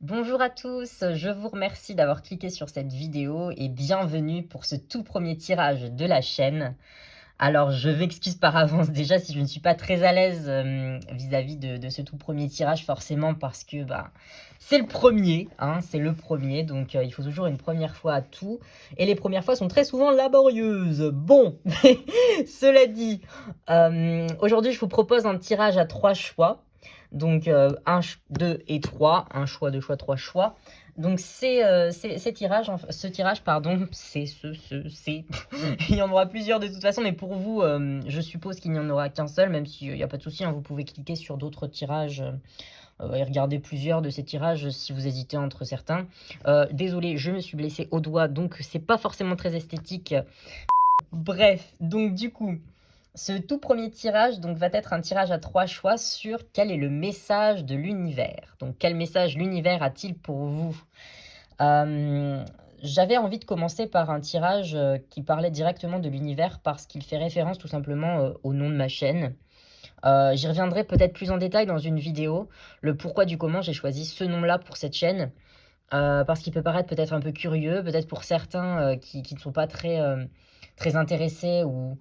Bonjour à tous, je vous remercie d'avoir cliqué sur cette vidéo et bienvenue pour ce tout premier tirage de la chaîne. Alors je m'excuse par avance déjà si je ne suis pas très à l'aise vis-à-vis de ce tout premier tirage forcément parce que c'est le premier, hein, c'est le premier donc il faut toujours une première fois à tout et les premières fois sont très souvent laborieuses. Bon, cela dit, aujourd'hui je vous propose un tirage à 3 choix. Donc 1, 2 et 3, un choix, 2 choix, 3 choix. Donc ce tirage, pardon, il y en aura plusieurs de toute façon, mais pour vous, je suppose qu'il n'y en aura qu'un seul, même s'il n'y a pas de souci, hein, vous pouvez cliquer sur d'autres tirages et regarder plusieurs de ces tirages si vous hésitez entre certains. Désolé, je me suis blessé au doigt, donc c'est pas forcément très esthétique. Bref, donc du coup, ce tout premier tirage donc, va être un tirage à 3 choix sur quel est le message de l'univers. Donc quel message l'univers a-t-il pour vous? J'avais envie de commencer par un tirage qui parlait directement de l'univers parce qu'il fait référence tout simplement au nom de ma chaîne. J'y reviendrai peut-être plus en détail dans une vidéo, le pourquoi du comment j'ai choisi ce nom-là pour cette chaîne. Parce qu'il peut paraître peut-être un peu curieux, peut-être pour certains qui ne sont pas très intéressés ou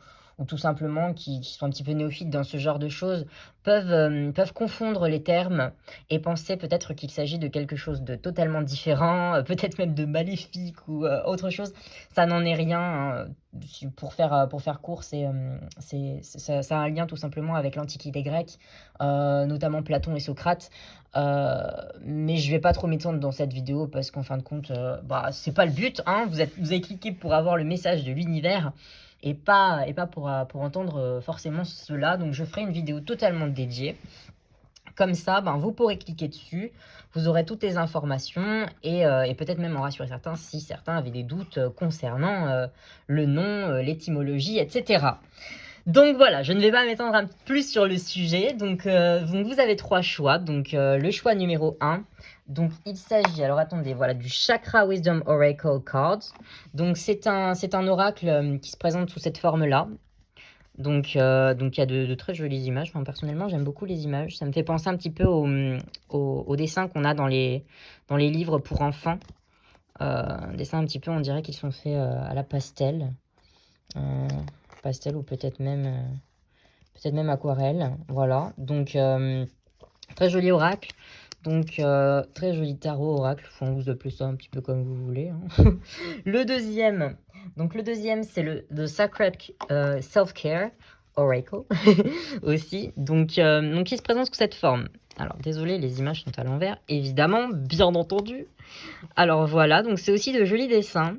tout simplement qui sont un petit peu néophytes dans ce genre de choses, peuvent confondre les termes et penser peut-être qu'il s'agit de quelque chose de totalement différent, peut-être même de maléfique ou autre chose. Ça n'en est rien, hein, pour faire court, ça a un lien tout simplement avec l'Antiquité grecque, notamment Platon et Socrate. Mais je vais pas trop m'étendre dans cette vidéo parce qu'en fin de compte, c'est pas le but, hein. Vous avez cliqué pour avoir le message de l'univers et pas pour entendre forcément cela. Donc je ferai une vidéo totalement dédiée. Comme ça, vous pourrez cliquer dessus, vous aurez toutes les informations et peut-être même en rassurer certains si certains avaient des doutes concernant le nom, l'étymologie, etc. Donc voilà, je ne vais pas m'étendre plus sur le sujet. Donc vous avez 3 choix. Donc le choix numéro 1, donc il s'agit, alors attendez, voilà, du Chakra Wisdom Oracle Card. Donc c'est un oracle qui se présente sous cette forme-là. Donc il y a de très jolies images. Enfin, personnellement, j'aime beaucoup les images. Ça me fait penser un petit peu aux dessins qu'on a dans les livres pour enfants. Dessins un petit peu, on dirait qu'ils sont faits à la pastel. Pastel ou peut-être même aquarelle, voilà. Donc très joli oracle, donc très joli tarot oracle, on vous appelez ça un petit peu comme vous voulez, hein. Le deuxième, c'est le Sacred Self-Care Oracle aussi, donc il se présente sous cette forme. Alors désolé, les images sont à l'envers, évidemment, bien entendu. Alors voilà, donc c'est aussi de jolis dessins.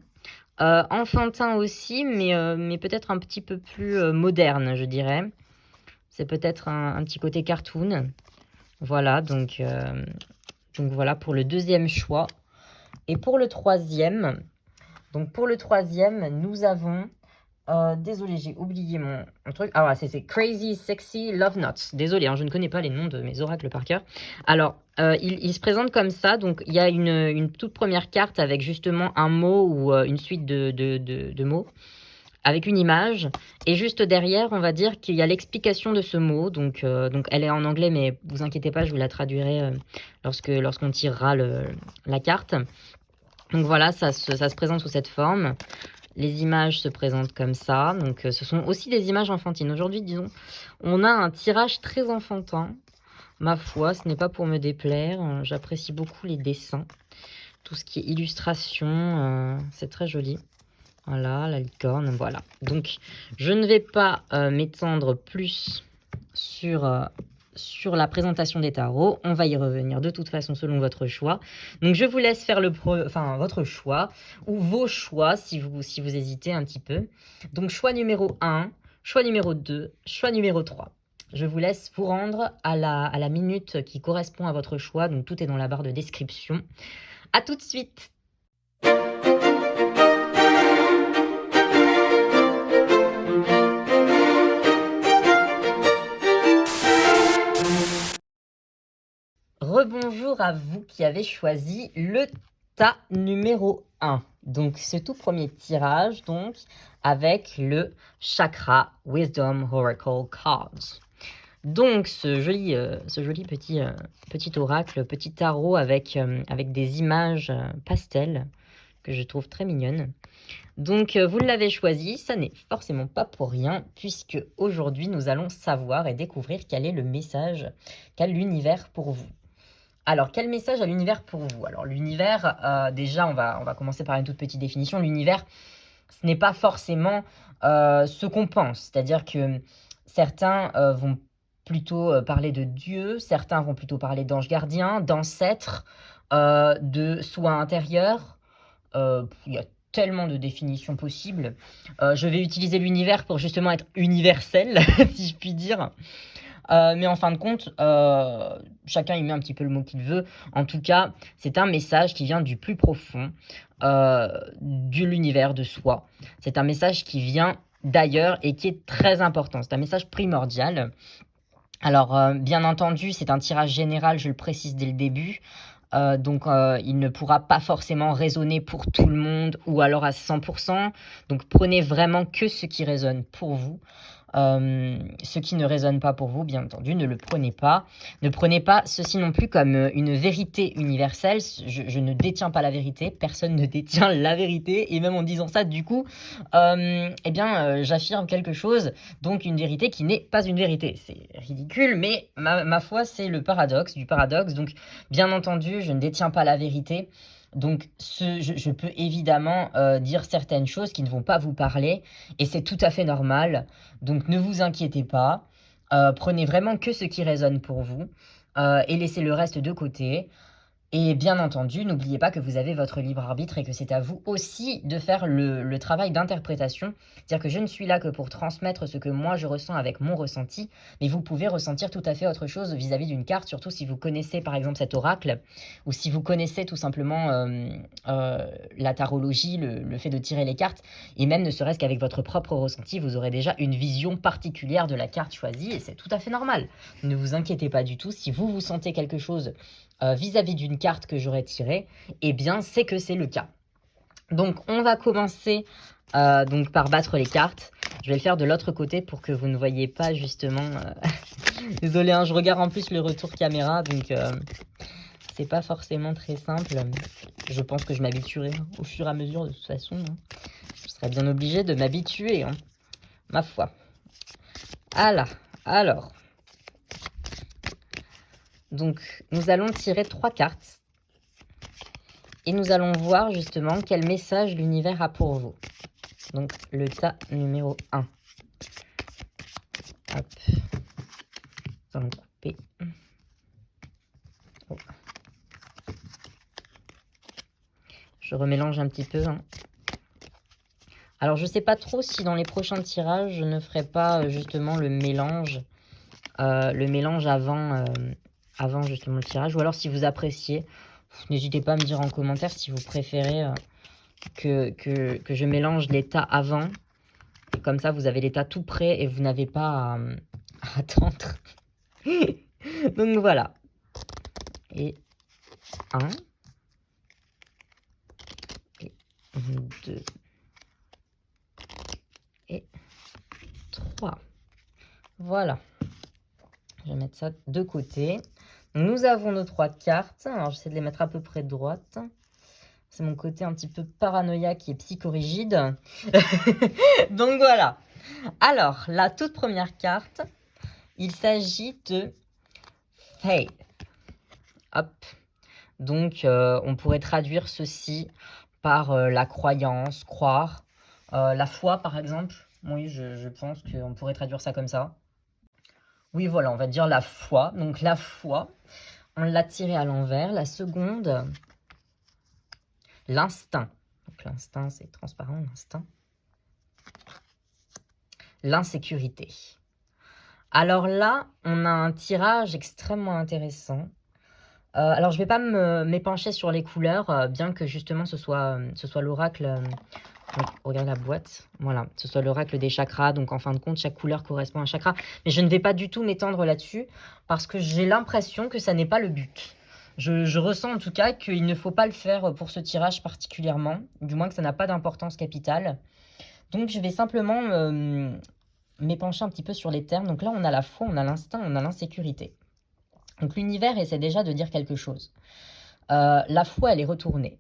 Enfantin aussi, mais peut-être un petit peu plus moderne, je dirais. C'est peut-être un petit côté cartoon. Voilà, donc voilà pour le deuxième choix. Et pour le troisième, nous avons... désolé, j'ai oublié mon truc. Ah voilà, c'est Crazy Sexy Love Notes. Désolé, hein, je ne connais pas les noms de mes oracles par cœur. Alors, il se présente comme ça. Donc, il y a une toute première carte avec justement un mot ou une suite de mots avec une image. Et juste derrière, on va dire qu'il y a l'explication de ce mot. Donc elle est en anglais, mais vous inquiétez pas, je vous la traduirai lorsqu'on tirera la carte. Donc voilà, ça se présente sous cette forme. Les images se présentent comme ça. Donc ce sont aussi des images enfantines. Aujourd'hui, disons, on a un tirage très enfantin. Ma foi, ce n'est pas pour me déplaire. J'apprécie beaucoup les dessins. Tout ce qui est illustration, c'est très joli. Voilà, la licorne, voilà. Donc, je ne vais pas m'étendre plus sur la présentation des tarots. On va y revenir de toute façon selon votre choix. Donc, je vous laisse faire votre choix ou vos choix si vous hésitez un petit peu. Donc, choix numéro 1, choix numéro 2, choix numéro 3. Je vous laisse vous rendre à la minute qui correspond à votre choix. Donc, tout est dans la barre de description. À tout de suite! Rebonjour à vous qui avez choisi le tas numéro 1. Donc ce tout premier tirage donc avec le Chakra Wisdom Oracle Cards. Donc ce joli petit oracle, petit tarot avec des images pastel que je trouve très mignonnes. Donc vous l'avez choisi, ça n'est forcément pas pour rien, puisque aujourd'hui nous allons savoir et découvrir quel est le message qu'a l'univers pour vous. Alors, quel message a l'univers pour vous? Alors l'univers, déjà on va commencer par une toute petite définition. L'univers, ce n'est pas forcément ce qu'on pense. C'est-à-dire que certains vont plutôt parler de Dieu, certains vont plutôt parler d'ange gardien, d'ancêtre, de soi intérieur. Il y a tellement de définitions possibles. Je vais utiliser l'univers pour justement être universel, si je puis dire. Mais en fin de compte, chacun y met un petit peu le mot qu'il veut. En tout cas, c'est un message qui vient du plus profond de l'univers, de soi. C'est un message qui vient d'ailleurs et qui est très important. C'est un message primordial. Alors, bien entendu, c'est un tirage général, je le précise dès le début. Donc, il ne pourra pas forcément résonner pour tout le monde ou alors à 100%. Donc, prenez vraiment que ce qui résonne pour vous. Ce qui ne résonne pas pour vous, bien entendu, ne le prenez pas. Ne prenez pas ceci non plus comme une vérité universelle. Je ne détiens pas la vérité, personne ne détient la vérité. Et même en disant ça, du coup, j'affirme quelque chose, donc une vérité qui n'est pas une vérité. C'est ridicule, mais ma foi, c'est le paradoxe du paradoxe. Donc, bien entendu, je ne détiens pas la vérité. Donc, je peux évidemment dire certaines choses qui ne vont pas vous parler, et c'est tout à fait normal. Donc, ne vous inquiétez pas. Prenez vraiment que ce qui résonne pour vous, et laissez le reste de côté. Et bien entendu, n'oubliez pas que vous avez votre libre arbitre et que c'est à vous aussi de faire le travail d'interprétation. C'est-à-dire que je ne suis là que pour transmettre ce que moi je ressens avec mon ressenti, mais vous pouvez ressentir tout à fait autre chose vis-à-vis d'une carte, surtout si vous connaissez par exemple cet oracle, ou si vous connaissez tout simplement la tarologie, le fait de tirer les cartes, et même ne serait-ce qu'avec votre propre ressenti, vous aurez déjà une vision particulière de la carte choisie, et c'est tout à fait normal. Ne vous inquiétez pas du tout, si vous sentez quelque chose vis-à-vis d'une carte que j'aurais tirée, eh bien c'est que c'est le cas. Donc on va commencer donc par battre les cartes. Je vais le faire de l'autre côté pour que vous ne voyez pas justement... Désolé, hein, je regarde en plus le retour caméra, donc c'est pas forcément très simple. Je pense que je m'habituerai au fur et à mesure de toute façon. Hein. Je serais bien obligée de m'habituer, hein, ma foi. Alors... Donc, nous allons tirer 3 cartes. Et nous allons voir justement quel message l'univers a pour vous. Donc, le tas numéro 1. Hop. Nous allons couper. Oh. Je remélange un petit peu. Hein. Alors, je ne sais pas trop si dans les prochains tirages, je ne ferai pas justement le mélange avant justement le tirage, ou alors si vous appréciez, n'hésitez pas à me dire en commentaire si vous préférez que je mélange l'état avant, et comme ça vous avez l'état tout prêt et vous n'avez pas à attendre. Donc voilà, et 1, et 2, et 3, voilà. Je vais mettre ça de côté. Nous avons nos 3 cartes. Alors, j'essaie de les mettre à peu près droite. C'est mon côté un petit peu paranoïaque et psychorigide. Donc, voilà. Alors, la toute première carte, il s'agit de Faith. Hop. Donc, on pourrait traduire ceci par la croyance, croire. La foi, par exemple. Oui, je pense qu'on pourrait traduire ça comme ça. Oui, voilà, on va dire la foi. Donc, la foi, on l'a tiré à l'envers. La seconde, l'instinct. Donc, l'instinct, c'est transparent, l'instinct. L'insécurité. Alors là, on a un tirage extrêmement intéressant. Alors, je ne vais pas m'épancher sur les couleurs, bien que justement ce soit l'oracle... regarde la boîte, voilà, ce soit l'oracle des chakras, donc en fin de compte, chaque couleur correspond à un chakra. Mais je ne vais pas du tout m'étendre là-dessus, parce que j'ai l'impression que ça n'est pas le but. Je ressens en tout cas qu'il ne faut pas le faire pour ce tirage particulièrement, du moins que ça n'a pas d'importance capitale. Donc je vais simplement m'épancher un petit peu sur les termes. Donc là, on a la foi, on a l'instinct, on a l'insécurité. Donc l'univers essaie déjà de dire quelque chose. La foi, elle est retournée.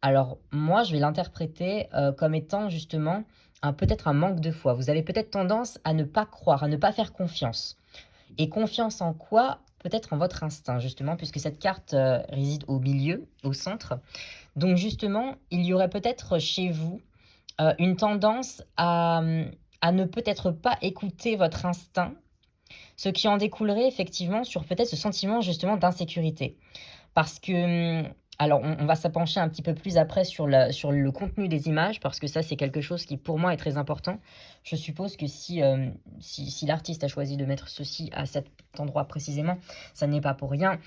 Alors moi, je vais l'interpréter, comme étant justement peut-être un manque de foi. Vous avez peut-être tendance à ne pas croire, à ne pas faire confiance. Et confiance en quoi? Peut-être en votre instinct justement, puisque cette carte, réside au milieu, au centre. Donc justement, il y aurait peut-être chez vous, une tendance à ne peut-être pas écouter votre instinct, ce qui en découlerait effectivement sur peut-être ce sentiment justement d'insécurité. Parce que, alors on va s'pencher un petit peu plus après sur le contenu des images, parce que ça, c'est quelque chose qui pour moi est très important. Je suppose que si l'artiste a choisi de mettre ceci à cet endroit précisément, ça n'est pas pour rien.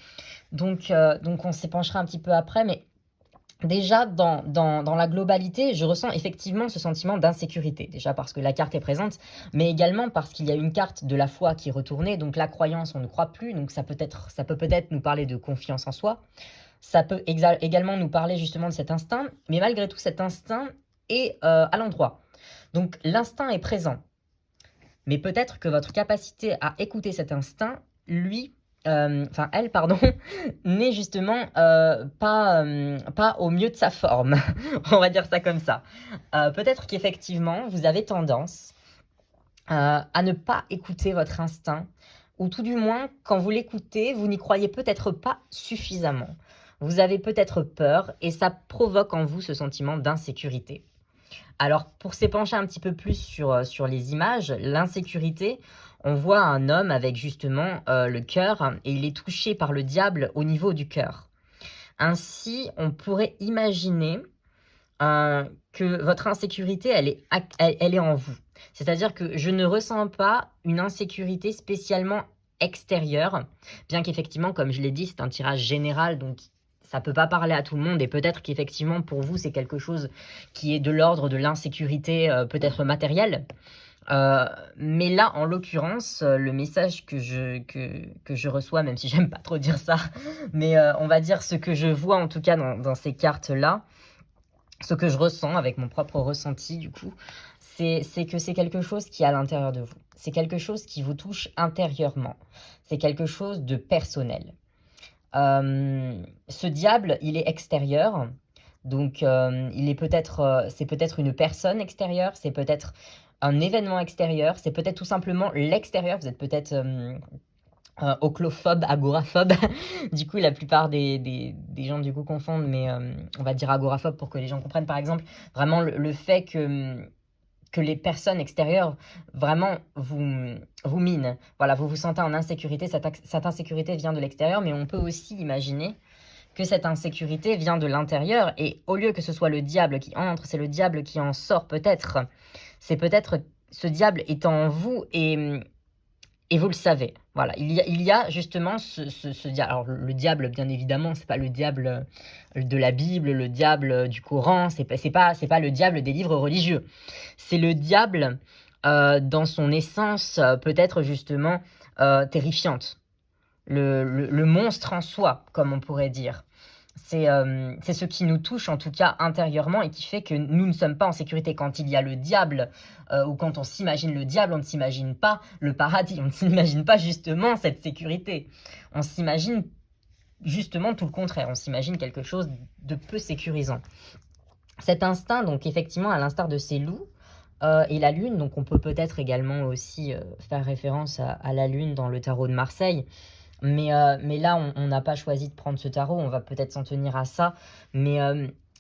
Donc on s'épanchera un petit peu après, mais déjà dans la globalité, je ressens effectivement ce sentiment d'insécurité. Déjà parce que la carte est présente, mais également parce qu'il y a une carte de la foi qui est retournée, donc la croyance, on ne croit plus, donc ça peut peut-être nous parler de confiance en soi. Ça peut également nous parler justement de cet instinct, mais malgré tout, cet instinct est à l'endroit. Donc l'instinct est présent, mais peut-être que votre capacité à écouter cet instinct, lui, enfin elle, pardon, n'est justement pas au mieux de sa forme. On va dire ça comme ça. Peut-être qu'effectivement, vous avez tendance à ne pas écouter votre instinct, ou tout du moins, quand vous l'écoutez, vous n'y croyez peut-être pas suffisamment. Vous avez peut-être peur et ça provoque en vous ce sentiment d'insécurité. Alors, pour s'épancher un petit peu plus sur les images, l'insécurité, on voit un homme avec justement le cœur et il est touché par le diable au niveau du cœur. Ainsi, on pourrait imaginer que votre insécurité, elle est en vous. C'est-à-dire que je ne ressens pas une insécurité spécialement extérieure, bien qu'effectivement, comme je l'ai dit, c'est un tirage général, donc ça peut pas parler à tout le monde, et peut-être qu'effectivement, pour vous, c'est quelque chose qui est de l'ordre de l'insécurité, peut-être matérielle. Mais là, en l'occurrence, le message que je reçois, même si j'aime pas trop dire ça, mais on va dire ce que je vois en tout cas dans ces cartes-là, ce que je ressens avec mon propre ressenti du coup, c'est que c'est quelque chose qui est à l'intérieur de vous. C'est quelque chose qui vous touche intérieurement. C'est quelque chose de personnel. Ce diable, il est extérieur, donc il est peut-être, c'est peut-être une personne extérieure, c'est peut-être un événement extérieur, c'est peut-être tout simplement l'extérieur. Vous êtes peut-être oclophobe, agoraphobe. Du coup, la plupart des gens du coup confondent, mais on va dire agoraphobe pour que les gens comprennent. Par exemple, vraiment le fait que les personnes extérieures vraiment vous minent. Voilà, vous vous sentez en insécurité, cette insécurité vient de l'extérieur, mais on peut aussi imaginer que cette insécurité vient de l'intérieur, et au lieu que ce soit le diable qui entre, c'est le diable qui en sort peut-être. C'est peut-être ce diable est en vous, et vous le savez. Voilà, il y a justement ce diable. Alors le diable, bien évidemment, c'est pas le diable de la Bible, le diable du Coran, c'est pas le diable des livres religieux. C'est le diable dans son essence, peut-être justement terrifiante. Le monstre en soi, comme on pourrait dire. C'est ce qui nous touche, en tout cas intérieurement, et qui fait que nous ne sommes pas en sécurité. Quand il y a le diable, ou quand on s'imagine le diable, on ne s'imagine pas le paradis, on ne s'imagine pas justement cette sécurité. On s'imagine justement tout le contraire, on s'imagine quelque chose de peu sécurisant. Cet instinct, donc effectivement, à l'instar de ces loups, et la lune, donc on peut peut-être également aussi faire référence à la lune dans le tarot de Marseille. Mais là, on n'a pas choisi de prendre ce tarot, on va peut-être s'en tenir à ça. Mais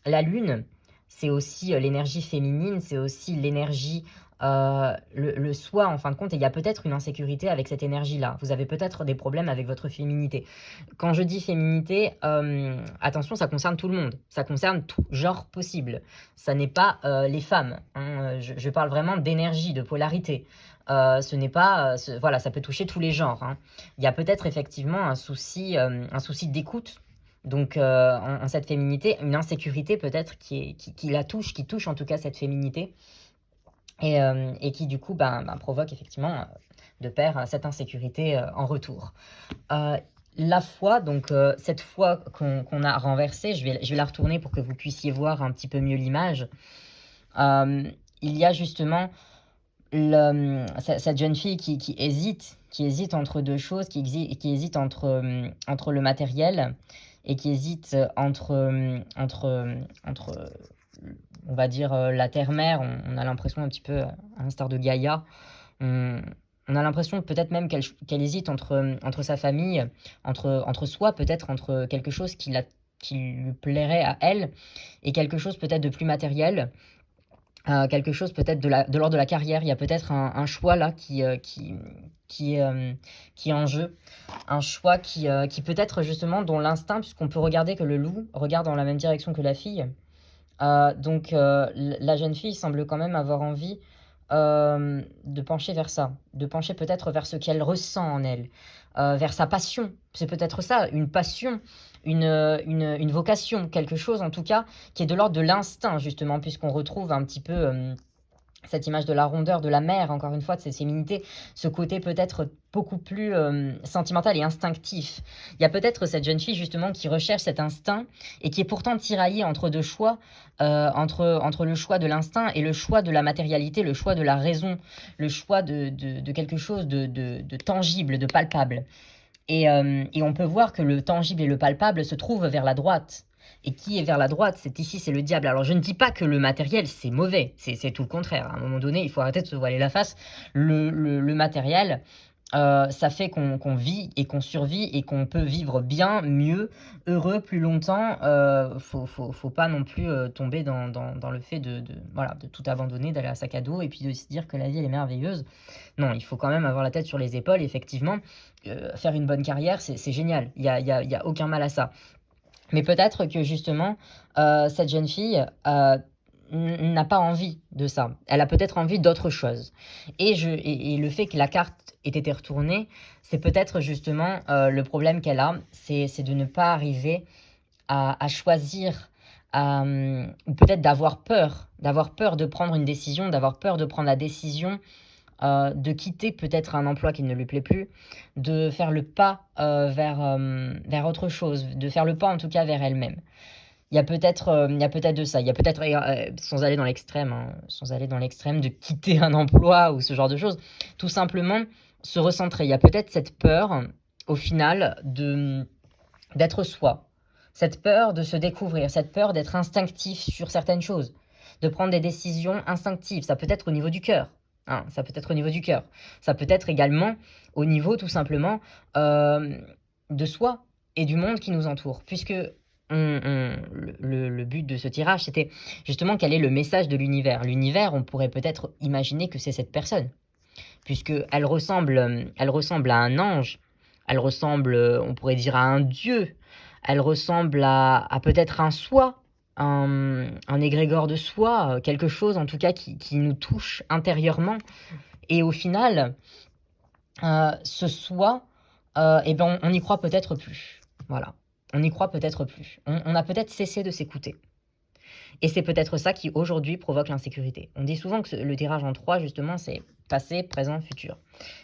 la lune, c'est aussi l'énergie féminine, c'est aussi l'énergie, le soi en fin de compte. Et il y a peut-être une insécurité avec cette énergie-là. Vous avez peut-être des problèmes avec votre féminité. Quand je dis féminité, attention, ça concerne tout le monde. Ça concerne tout genre possible. Ça n'est pas les femmes, hein. Je parle vraiment d'énergie, de polarité. Ce n'est pas, voilà, ça peut toucher tous les genres, hein. Il y a peut-être effectivement un souci d'écoute, donc en cette féminité, une insécurité peut-être qui la touche, qui touche en tout cas cette féminité, et qui du coup provoque effectivement de pair cette insécurité en retour. La foi, donc cette foi qu'on a renversée, je vais la retourner pour que vous puissiez voir un petit peu mieux l'image. Il y a justement cette jeune fille qui hésite entre deux choses, qui hésite entre le matériel et qui hésite entre, on va dire, la terre-mère. On a l'impression un petit peu, à l'instar de Gaïa, on, on a l'impression peut-être même qu'elle hésite entre sa famille, entre soi, peut-être entre quelque chose qui lui plairait à elle et quelque chose peut-être de plus matériel. Quelque chose peut-être de l'ordre de la carrière. Il y a peut-être un choix là qui est en jeu. Un choix qui peut être justement dont l'instinct, puisqu'on peut regarder que le loup regarde dans la même direction que la fille. La jeune fille semble quand même avoir envie de pencher vers ça, de pencher peut-être vers ce qu'elle ressent en elle, vers sa passion. C'est peut-être ça, une passion, une vocation, quelque chose en tout cas qui est de l'ordre de l'instinct justement, puisqu'on retrouve un petit peu cette image de la rondeur de la mère, encore une fois, de cette féminité, ce côté peut-être beaucoup plus sentimental et instinctif. Il y a peut-être cette jeune fille justement qui recherche cet instinct et qui est pourtant tiraillée entre deux choix, entre le choix de l'instinct et le choix de la matérialité, le choix de la raison, le choix de quelque chose de tangible, de palpable. Et on peut voir que le tangible et le palpable se trouvent vers la droite. Et qui est vers la droite, c'est le diable. Alors je ne dis pas que le matériel c'est mauvais, c'est tout le contraire. À un moment donné, il faut arrêter de se voiler la face. Le matériel, ça fait qu'on vit et qu'on survit et qu'on peut vivre bien, mieux, heureux, plus longtemps. Faut pas non plus tomber dans le fait voilà, de tout abandonner, d'aller à sac à dos et puis de se dire que la vie elle est merveilleuse. Non, il faut quand même avoir la tête sur les épaules, effectivement. Faire une bonne carrière, c'est génial. Il y a aucun mal à ça. Mais peut-être que justement, cette jeune fille n'a pas envie de ça. Elle a peut-être envie d'autre chose. Et le fait que la carte ait été retournée, c'est peut-être justement le problème qu'elle a, c'est de ne pas arriver à choisir, ou peut-être d'avoir peur de prendre une décision, d'avoir peur de prendre la décision de quitter peut-être un emploi qui ne lui plaît plus, de faire le pas vers autre chose, de faire le pas en tout cas vers elle-même. Il y a peut-être de ça, il y a peut-être, sans aller dans l'extrême, hein, sans aller dans l'extrême de quitter un emploi ou ce genre de choses, tout simplement se recentrer. Il y a peut-être cette peur, au final, d'être soi, cette peur de se découvrir, cette peur d'être instinctif sur certaines choses, de prendre des décisions instinctives. Ça peut être au niveau du cœur. Hein, ça peut être au niveau du cœur. Ça peut être également au niveau tout simplement de soi et du monde qui nous entoure. Puisque le but de ce tirage, c'était justement quel est le message de l'univers. L'univers, on pourrait peut-être imaginer que c'est cette personne. Puisqu'elle ressemble, elle ressemble à un ange. Elle ressemble, on pourrait dire, à un dieu. Elle ressemble à peut-être un soi, un égrégore de soi, quelque chose en tout cas qui nous touche intérieurement. Et au final, ce soi, eh ben, on n'y croit peut-être plus. Voilà. On n'y croit peut-être plus. On a peut-être cessé de s'écouter. Et c'est peut-être ça qui aujourd'hui provoque l'insécurité. On dit souvent que le tirage en 3, justement, c'est passé, présent, futur.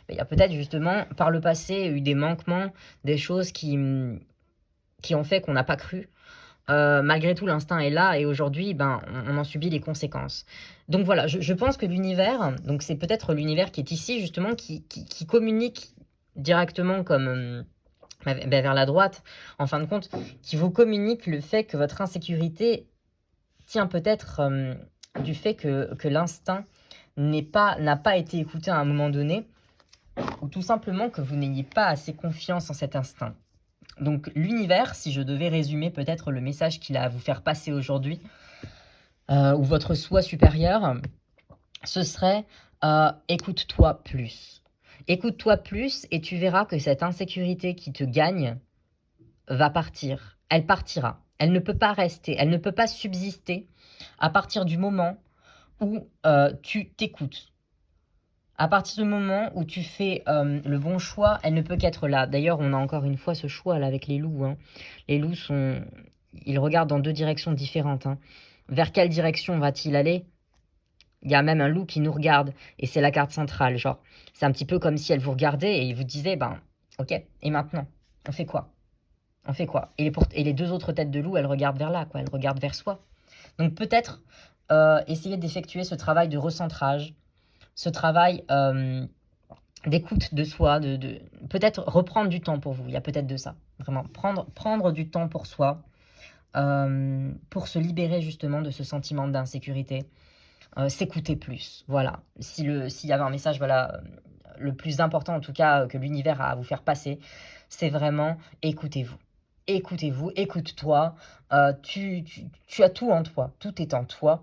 Mais il y a peut-être justement, par le passé, eu des manquements, des choses qui ont fait qu'on n'a pas cru. Malgré tout, l'instinct est là et aujourd'hui, ben, on en subit les conséquences. Donc voilà, je pense que l'univers, donc c'est peut-être l'univers qui est ici, justement, qui communique directement comme vers la droite, en fin de compte, qui vous communique le fait que votre insécurité tient peut-être du fait que l'instinct n'a pas été écouté à un moment donné, ou tout simplement que vous n'ayez pas assez confiance en cet instinct. Donc l'univers, si je devais résumer peut-être le message qu'il a à vous faire passer aujourd'hui, ou votre soi supérieur, ce serait écoute-toi plus. Écoute-toi plus et tu verras que cette insécurité qui te gagne va partir. Elle partira. Elle ne peut pas rester. Elle ne peut pas subsister à partir du moment où tu t'écoutes. À partir du moment où tu fais le bon choix, elle ne peut qu'être là. D'ailleurs, on a encore une fois ce choix là avec les loups. Hein. Les loups ils regardent dans deux directions différentes. Hein. Vers quelle direction va-t-il aller? Il y a même un loup qui nous regarde et c'est la carte centrale. Genre, c'est un petit peu comme si elle vous regardait et il vous disait, ben, ok, et maintenant, on fait quoi? On fait quoi? Et les deux autres têtes de loup, elles regardent vers là, quoi. Elles regardent vers soi. Donc peut-être essayer d'effectuer ce travail de recentrage, ce travail d'écoute de soi, peut-être reprendre du temps pour vous. Il y a peut-être de ça. Vraiment, prendre du temps pour soi, pour se libérer justement de ce sentiment d'insécurité. S'écouter plus, voilà. S'il y avait un message, voilà, le plus important en tout cas, que l'univers a à vous faire passer, c'est vraiment écoutez-vous. Écoutez-vous, écoute-toi, tu as tout en toi, tout est en toi.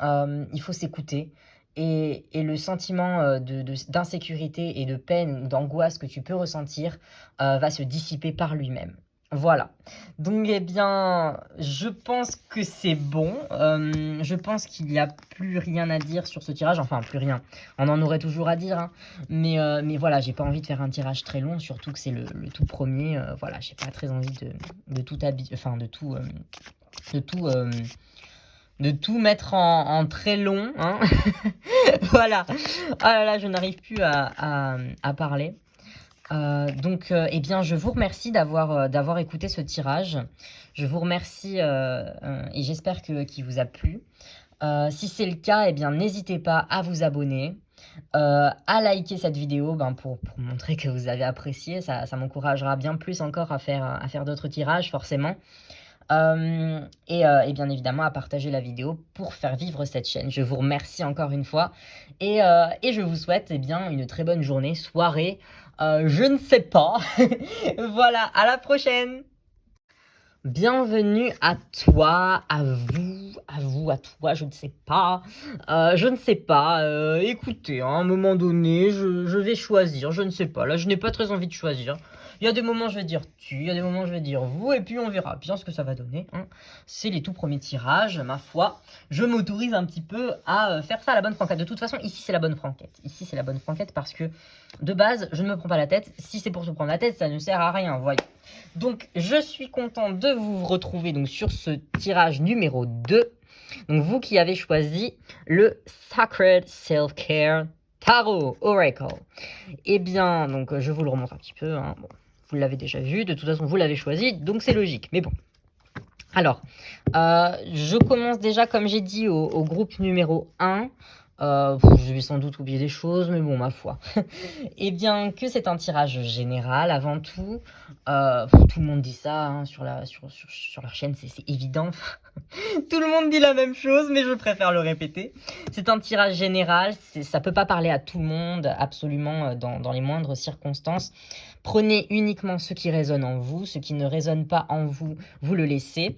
Il faut s'écouter et le sentiment, d'insécurité et de peine ou d'angoisse que tu peux ressentir, va se dissiper par lui-même. Voilà. Donc eh bien, je pense que c'est bon. Je pense qu'il n'y a plus rien à dire sur ce tirage. Enfin, plus rien. On en aurait toujours à dire, hein. Mais voilà, j'ai pas envie de faire un tirage très long, surtout que c'est le tout premier. Voilà, j'ai pas très envie de tout enfin, de tout, de tout mettre en très long, hein. Voilà. Ah là là, je n'arrive plus à parler. Donc, eh bien, je vous remercie d'avoir écouté ce tirage. Je vous remercie et j'espère qu'il vous a plu. Si c'est le cas, eh bien, n'hésitez pas à vous abonner, à liker cette vidéo pour montrer que vous avez apprécié. Ça m'encouragera bien plus encore à faire d'autres tirages, forcément. Et bien évidemment à partager la vidéo pour faire vivre cette chaîne. Je vous remercie encore une fois et je vous souhaite eh bien une très bonne journée, soirée, je ne sais pas. Voilà, à la prochaine. Bienvenue à toi, à vous, à toi, je ne sais pas. Je ne sais pas. Écoutez, à un moment donné, je vais choisir, je ne sais pas. Là, je n'ai pas très envie de choisir. Il y a des moments, je vais dire tu, il y a des moments, je vais dire vous, et puis on verra bien ce que ça va donner, hein. C'est les tout premiers tirages, ma foi. Je m'autorise un petit peu à faire ça à la bonne franquette. De toute façon, ici, c'est la bonne franquette. Ici, c'est la bonne franquette parce que, de base, je ne me prends pas la tête. Si c'est pour se prendre la tête, ça ne sert à rien, voyez. Donc, je suis content de vous retrouver donc, sur ce tirage numéro 2. Donc, vous qui avez choisi le Sacred Self-Care Tarot Oracle. Eh bien, donc, je vous le remonte un petit peu, hein. Bon, vous l'avez déjà vu, de toute façon, vous l'avez choisi, donc c'est logique. Mais bon. Alors, je commence déjà, comme j'ai dit, au groupe numéro 1. Je vais sans doute oublier des choses, mais bon, ma foi. Eh bien, que c'est un tirage général avant tout. Tout le monde dit ça hein, sur leur chaîne, c'est évident. Tout le monde dit la même chose, mais je préfère le répéter. C'est un tirage général, ça peut pas parler à tout le monde, absolument, dans les moindres circonstances. Prenez uniquement ce qui résonne en vous, ce qui ne résonne pas en vous, vous le laissez.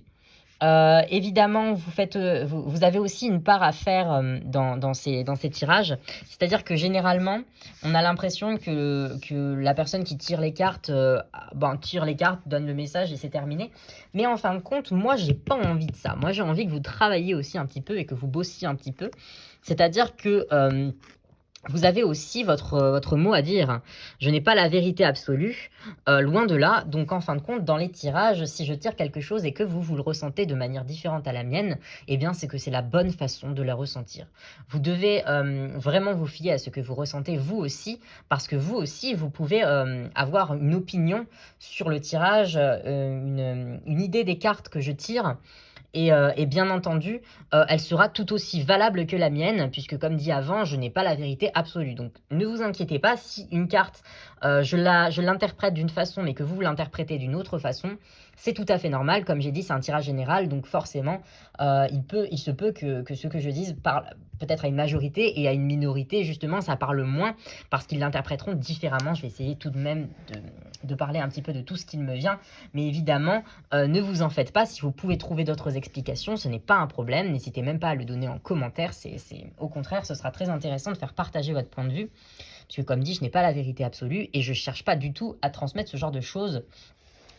Évidemment, vous avez aussi une part à faire dans ces tirages. C'est-à-dire que généralement, on a l'impression que la personne qui tire les cartes, tire les cartes, donne le message et c'est terminé. Mais en fin de compte, moi, j'ai pas envie de ça. Moi, j'ai envie que vous travailliez aussi un petit peu et que vous bossiez un petit peu. C'est-à-dire que vous avez aussi votre mot à dire. Je n'ai pas la vérité absolue, loin de là. Donc, en fin de compte, dans les tirages, si je tire quelque chose et que vous le ressentez de manière différente à la mienne, eh bien, c'est que c'est la bonne façon de la ressentir. Vous devez vraiment vous fier à ce que vous ressentez vous aussi, parce que vous aussi, vous pouvez avoir une opinion sur le tirage, une idée des cartes que je tire. Et bien entendu, elle sera tout aussi valable que la mienne, puisque comme dit avant, je n'ai pas la vérité absolue. Donc ne vous inquiétez pas, si une carte, je l'interprète d'une façon, mais que vous l'interprétez d'une autre façon, c'est tout à fait normal. Comme j'ai dit, c'est un tirage général, donc forcément, il se peut que ce que je dise parle peut-être à une majorité, et à une minorité, justement, ça parle moins, parce qu'ils l'interpréteront différemment. Je vais essayer tout de même de parler un petit peu de tout ce qu'il me vient, mais évidemment, ne vous en faites pas. Si vous pouvez trouver d'autres explications, ce n'est pas un problème. N'hésitez même pas à le donner en commentaire. Au contraire, ce sera très intéressant de faire partager votre point de vue. Parce que comme dit, je n'ai pas la vérité absolue et je ne cherche pas du tout à transmettre ce genre de choses.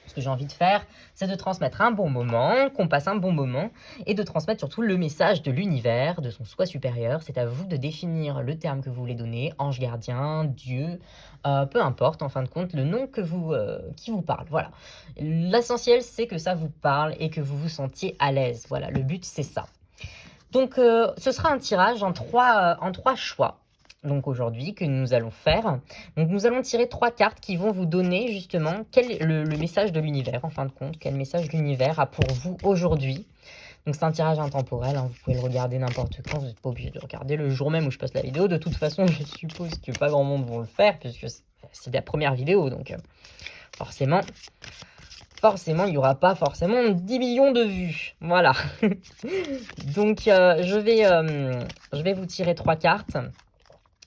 Ce que j'ai envie de faire, c'est de transmettre un bon moment, qu'on passe un bon moment, et de transmettre surtout le message de l'univers, de son soi supérieur. C'est à vous de définir le terme que vous voulez donner, ange gardien, Dieu, peu importe, en fin de compte, le nom qui vous parle. Voilà. L'essentiel, c'est que ça vous parle et que vous vous sentiez à l'aise. Voilà, le but, c'est ça. Donc, ce sera un tirage en trois choix. Donc aujourd'hui, que nous allons faire. Donc nous allons tirer 3 cartes qui vont vous donner justement quel est le message de l'univers, en fin de compte, quel message l'univers a pour vous aujourd'hui. Donc c'est un tirage intemporel, hein, vous pouvez le regarder n'importe quand, vous n'êtes pas obligé de le regarder le jour même où je poste la vidéo. De toute façon, je suppose que pas grand monde vont le faire, puisque c'est la première vidéo, donc forcément, il n'y aura pas forcément 10 millions de vues. Voilà. Donc je vais vous tirer 3 cartes.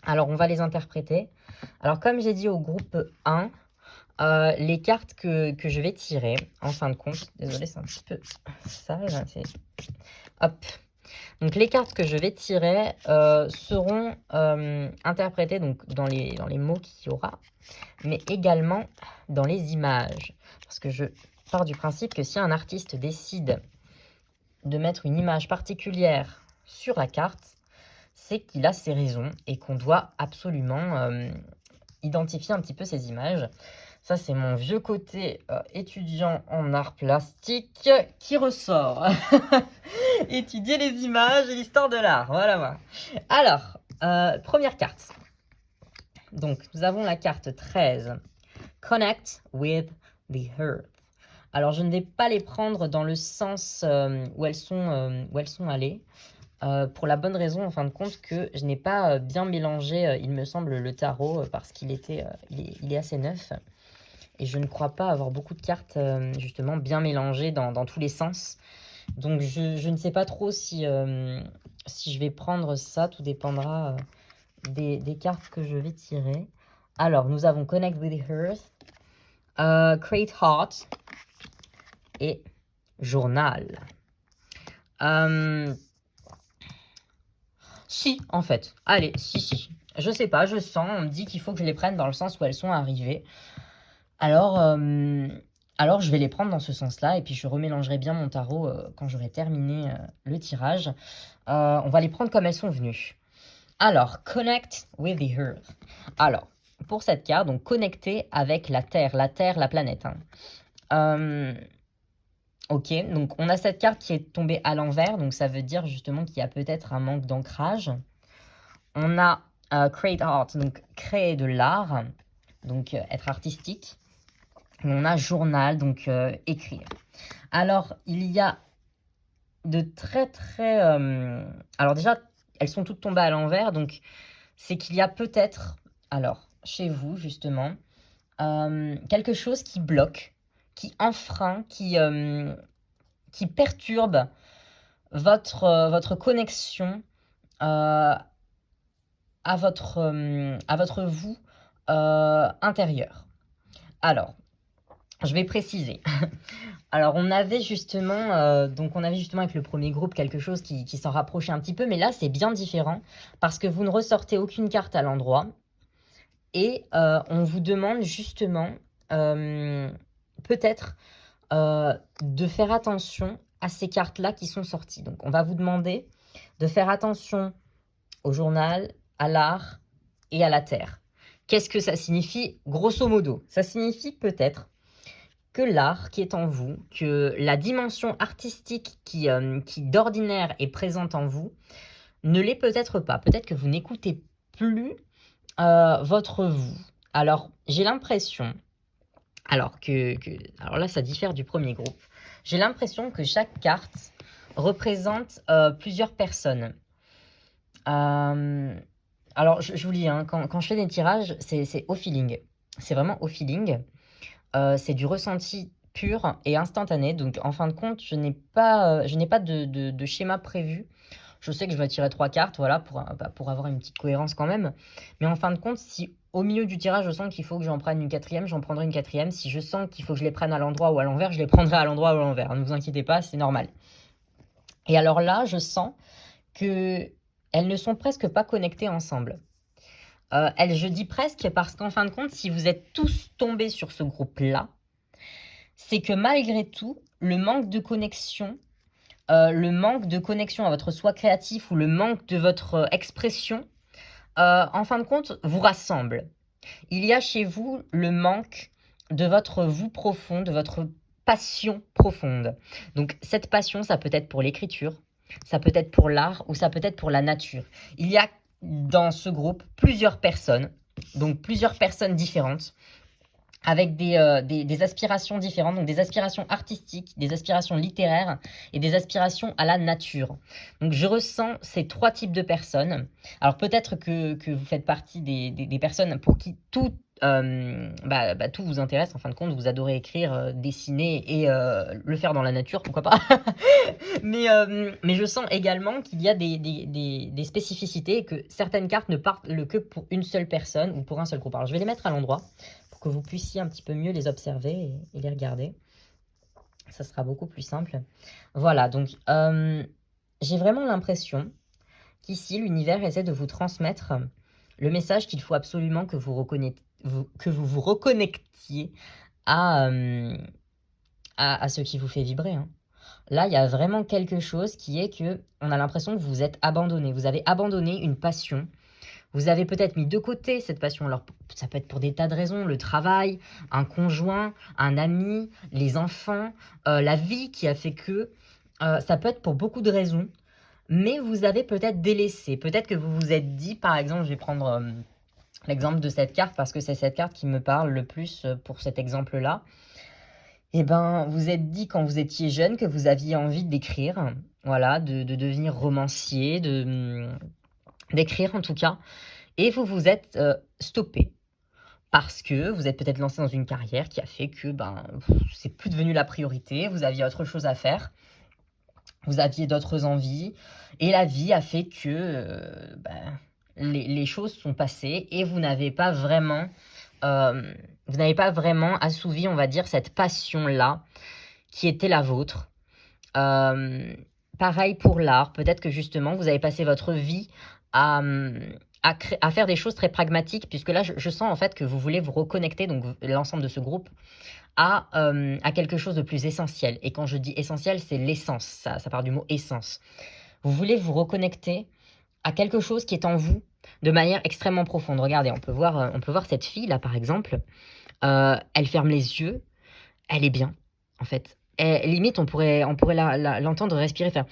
Alors on va les interpréter. Alors comme j'ai dit au groupe 1, les cartes que je vais tirer, en fin de compte, désolé c'est un petit peu sale, hop. Donc les cartes que je vais tirer seront interprétées donc, dans les mots qu'il y aura, mais également dans les images. Parce que je pars du principe que si un artiste décide de mettre une image particulière sur la carte, c'est qu'il a ses raisons et qu'on doit absolument identifier un petit peu ces images. Ça, c'est mon vieux côté étudiant en art plastique qui ressort. Étudier les images et l'histoire de l'art. Voilà. Alors, première carte. Donc, nous avons la carte 13. Connect with the Earth. Alors, je ne vais pas les prendre dans le sens où elles sont allées. Pour la bonne raison, en fin de compte, que je n'ai pas bien mélangé, il me semble, le tarot, parce qu'il est assez neuf. Et je ne crois pas avoir beaucoup de cartes, justement, bien mélangées dans tous les sens. Donc, je ne sais pas trop si je vais prendre ça. Tout dépendra des cartes que je vais tirer. Alors, nous avons Connect with the Earth, Create Heart et Journal. Si, en fait. Allez, si. Je sais pas, je sens, on me dit qu'il faut que je les prenne dans le sens où elles sont arrivées. Alors je vais les prendre dans ce sens-là, et puis je remélangerai bien mon tarot quand j'aurai terminé le tirage. On va les prendre comme elles sont venues. Alors, Connect with the Earth. Alors, pour cette carte, donc connecter avec la Terre, la planète. Ok, donc on a cette carte qui est tombée à l'envers, donc ça veut dire justement qu'il y a peut-être un manque d'ancrage. On a Create Art, donc créer de l'art, donc être artistique. On a journal, donc écrire. Alors, il y a de très... Alors déjà, elles sont toutes tombées à l'envers, donc c'est qu'il y a peut-être, alors, chez vous, justement, quelque chose qui bloque, qui enfreint, qui perturbe votre connexion à votre vous intérieur. Alors, je vais préciser. Alors, on avait justement avec le premier groupe quelque chose qui s'en rapprochait un petit peu, mais là, c'est bien différent parce que vous ne ressortez aucune carte à l'endroit et on vous demande justement peut-être de faire attention à ces cartes-là qui sont sorties. Donc, on va vous demander de faire attention au journal, à l'art et à la terre. Qu'est-ce que ça signifie, grosso modo? Ça signifie peut-être que l'art qui est en vous, que la dimension artistique qui d'ordinaire est présente en vous, ne l'est peut-être pas. Peut-être que vous n'écoutez plus votre vous. Alors, j'ai l'impression, alors là, ça diffère du premier groupe, j'ai l'impression que chaque carte représente plusieurs personnes. Alors, je vous lis, hein, quand je fais des tirages, c'est au feeling. C'est vraiment au feeling. C'est du ressenti pur et instantané. Donc, en fin de compte, je n'ai pas de schéma prévu. Je sais que je vais tirer 3 cartes, voilà, pour avoir une petite cohérence quand même. Mais en fin de compte, si au milieu du tirage, je sens qu'il faut que j'en prenne une quatrième, j'en prendrai une quatrième. Si je sens qu'il faut que je les prenne à l'endroit ou à l'envers, je les prendrai à l'endroit ou à l'envers. Ne vous inquiétez pas, c'est normal. Et alors là, je sens qu'elles ne sont presque pas connectées ensemble. Je dis presque parce qu'en fin de compte, si vous êtes tous tombés sur ce groupe-là, c'est que malgré tout, le manque de connexion à votre soi créatif ou le manque de votre expression, en fin de compte, vous rassemble. Il y a chez vous le manque de votre vous profond, de votre passion profonde. Donc cette passion, ça peut être pour l'écriture, ça peut être pour l'art ou ça peut être pour la nature. Il y a dans ce groupe plusieurs personnes, donc plusieurs personnes différentes, avec des aspirations différentes, donc des aspirations artistiques, des aspirations littéraires et des aspirations à la nature. Donc je ressens ces 3 types de personnes. Alors peut-être que vous faites partie des personnes pour qui tout vous intéresse en fin de compte, vous adorez écrire, dessiner et le faire dans la nature, pourquoi pas? Mais je sens également qu'il y a des spécificités et que certaines cartes ne parlent que pour une seule personne ou pour un seul groupe. Alors je vais les mettre à l'endroit pour que vous puissiez un petit peu mieux les observer et les regarder. Ça sera beaucoup plus simple. Voilà, donc j'ai vraiment l'impression qu'ici, l'univers essaie de vous transmettre le message qu'il faut absolument que vous reconnectiez à, à ce qui vous fait vibrer, hein. Là, il y a vraiment quelque chose qui est que on a l'impression que vous êtes abandonné. Vous avez abandonné une passion. Vous avez peut-être mis de côté cette passion. Alors, ça peut être pour des tas de raisons, le travail, un conjoint, un ami, les enfants, la vie qui a fait que. Ça peut être pour beaucoup de raisons, mais vous avez peut-être délaissé. Peut-être que vous vous êtes dit, par exemple, je vais prendre l'exemple de cette carte parce que c'est cette carte qui me parle le plus pour cet exemple-là. Eh ben, vous êtes dit quand vous étiez jeune que vous aviez envie d'écrire, voilà, de devenir romancier, d'écrire en tout cas, et vous vous êtes stoppé parce que vous êtes peut-être lancé dans une carrière qui a fait que c'est plus devenu la priorité, vous aviez autre chose à faire, vous aviez d'autres envies, et la vie a fait que les choses sont passées et vous n'avez pas vraiment assouvi, on va dire, cette passion-là qui était la vôtre. Pareil pour l'art, peut-être que justement vous avez passé votre vie à, à faire des choses très pragmatiques, puisque là je sens en fait que vous voulez vous reconnecter, donc l'ensemble de ce groupe, à quelque chose de plus essentiel. Et quand je dis essentiel, c'est l'essence, ça part du mot essence. Vous voulez vous reconnecter à quelque chose qui est en vous de manière extrêmement profonde. Regardez, on peut voir cette fille là par exemple, elle ferme les yeux, elle est bien en fait. Et limite on pourrait l'entendre respirer, faire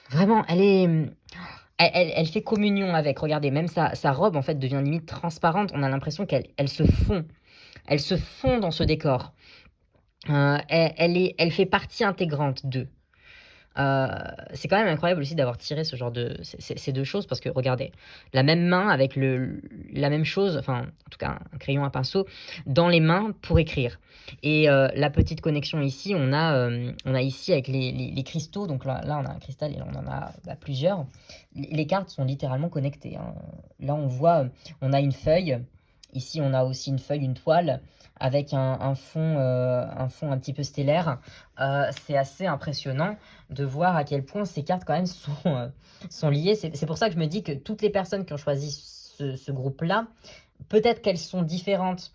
vraiment, elle fait communion avec. Regardez, même sa robe en fait devient limite transparente. On a l'impression qu'elle se fond. Elle se fond dans ce décor. Elle fait partie intégrante d'eux. C'est quand même incroyable aussi d'avoir tiré ce genre de ces 2 choses parce que regardez, la même main avec la même chose, enfin en tout cas un crayon, un pinceau dans les mains pour écrire. Et la petite connexion ici, on a ici avec les cristaux, donc là on a un cristal et là on en a plusieurs. Les cartes sont littéralement connectées, hein. Là on voit, on a une feuille, ici on a aussi une feuille, une toile avec un fond un petit peu stellaire. C'est assez impressionnant de voir à quel point ces cartes quand même sont liées. C'est pour ça que je me dis que toutes les personnes qui ont choisi ce groupe-là, peut-être qu'elles sont différentes